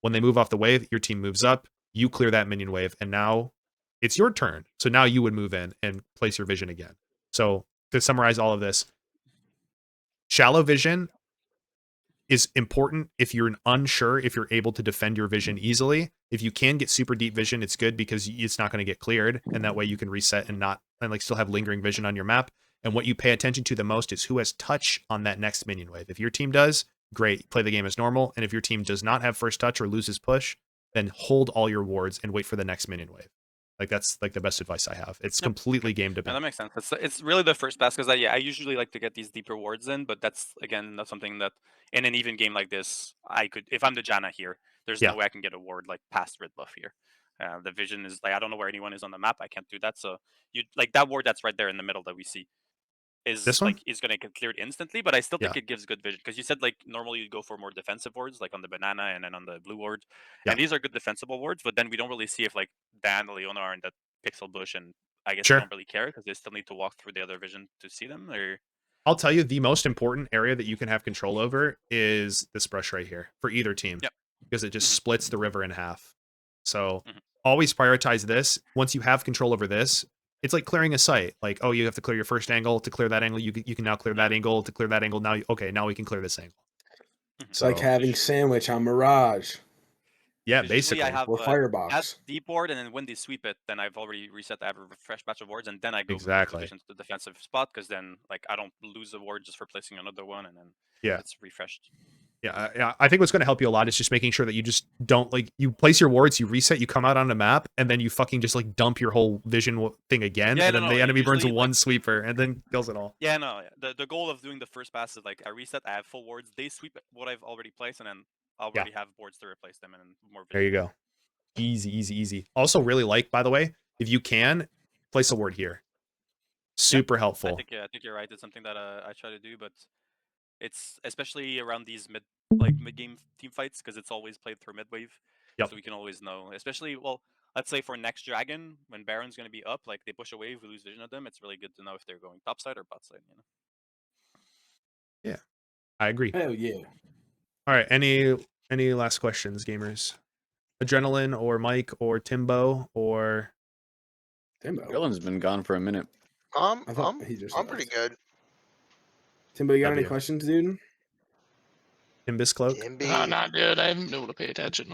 When they move off the wave, your team moves up, you clear that minion wave, and now it's your turn. So now you would move in and place your vision again. So to summarize all of this, shallow vision is important if you're unsure if you're able to defend your vision easily. If you can get super deep vision, it's good because it's not going to get cleared, and that way you can reset and like still have lingering vision on your map. And what you pay attention to the most is who has touch on that next minion wave. If your team does, great, play the game as normal. And if your team does not have first touch or loses push, then hold all your wards and wait for the next minion wave. Like that's like the best advice I have. It's completely game Yeah, dependent. that makes sense. It's really the first pass because I usually like to get these deeper wards in, but that's again not something that in an even game like this I could. If I'm the Janna here, there's no way I can get a ward like past red buff here. The vision is like I don't know where anyone is on the map. I can't do that. So you like that ward that's right there in the middle that we see is This one? like is going to get cleared instantly, but I still think it gives good vision because you said like normally you go for more defensive wards like on the banana and then on the blue ward, and these are good defensible wards. But then we don't really see if like Dan and Leona are in that pixel bush, and I guess they don't really care because they still need to walk through the other vision to see them. Or I'll tell you, the most important area that you can have control over is this brush right here for either team, because it just splits the river in half. So always prioritize this. Once you have control over this, it's like clearing a site. Like, oh, you have to clear your first angle. To clear that angle, you can now clear that angle. To clear that angle, now now we can clear this angle. It's like having sandwich on Mirage. Yeah, basically. I have or Firebox. that deep ward, and then when they sweep it, then I've already reset. I have a fresh batch of wards, and then I go Exactly. to the defensive spot because then like I don't lose a ward just for placing another one, and then it's refreshed. Yeah, I think what's going to help you a lot is just making sure that you just don't like you place your wards, you reset, you come out on the map, and then you fucking just like dump your whole vision thing again, and then the enemy burns one sweeper and then kills it all. Yeah, no, the goal of doing the first pass is like I reset, I have full wards, they sweep what I've already placed, and then I already have wards to replace them and more vision. There you go. Easy, easy, easy. Also, really like, by the way, if you can place a ward here, super helpful. I think you're right. It's something that I try to do, but it's especially around these mid-game team fights because it's always played through mid-wave. So we can always know, especially, well, let's say for next Dragon, when Baron's going to be up, like they push a wave, we lose vision of them, it's really good to know if they're going topside or bot side, you know? Yeah, I agree. Hell yeah. All right, any last questions, gamers? Adrenaline or Mike or Timbo or... Timbo? Dylan's been gone for a minute. I'm pretty good. Timbo, you got any questions, dude? Timbus Cloak? Not good. I haven't been able to pay attention.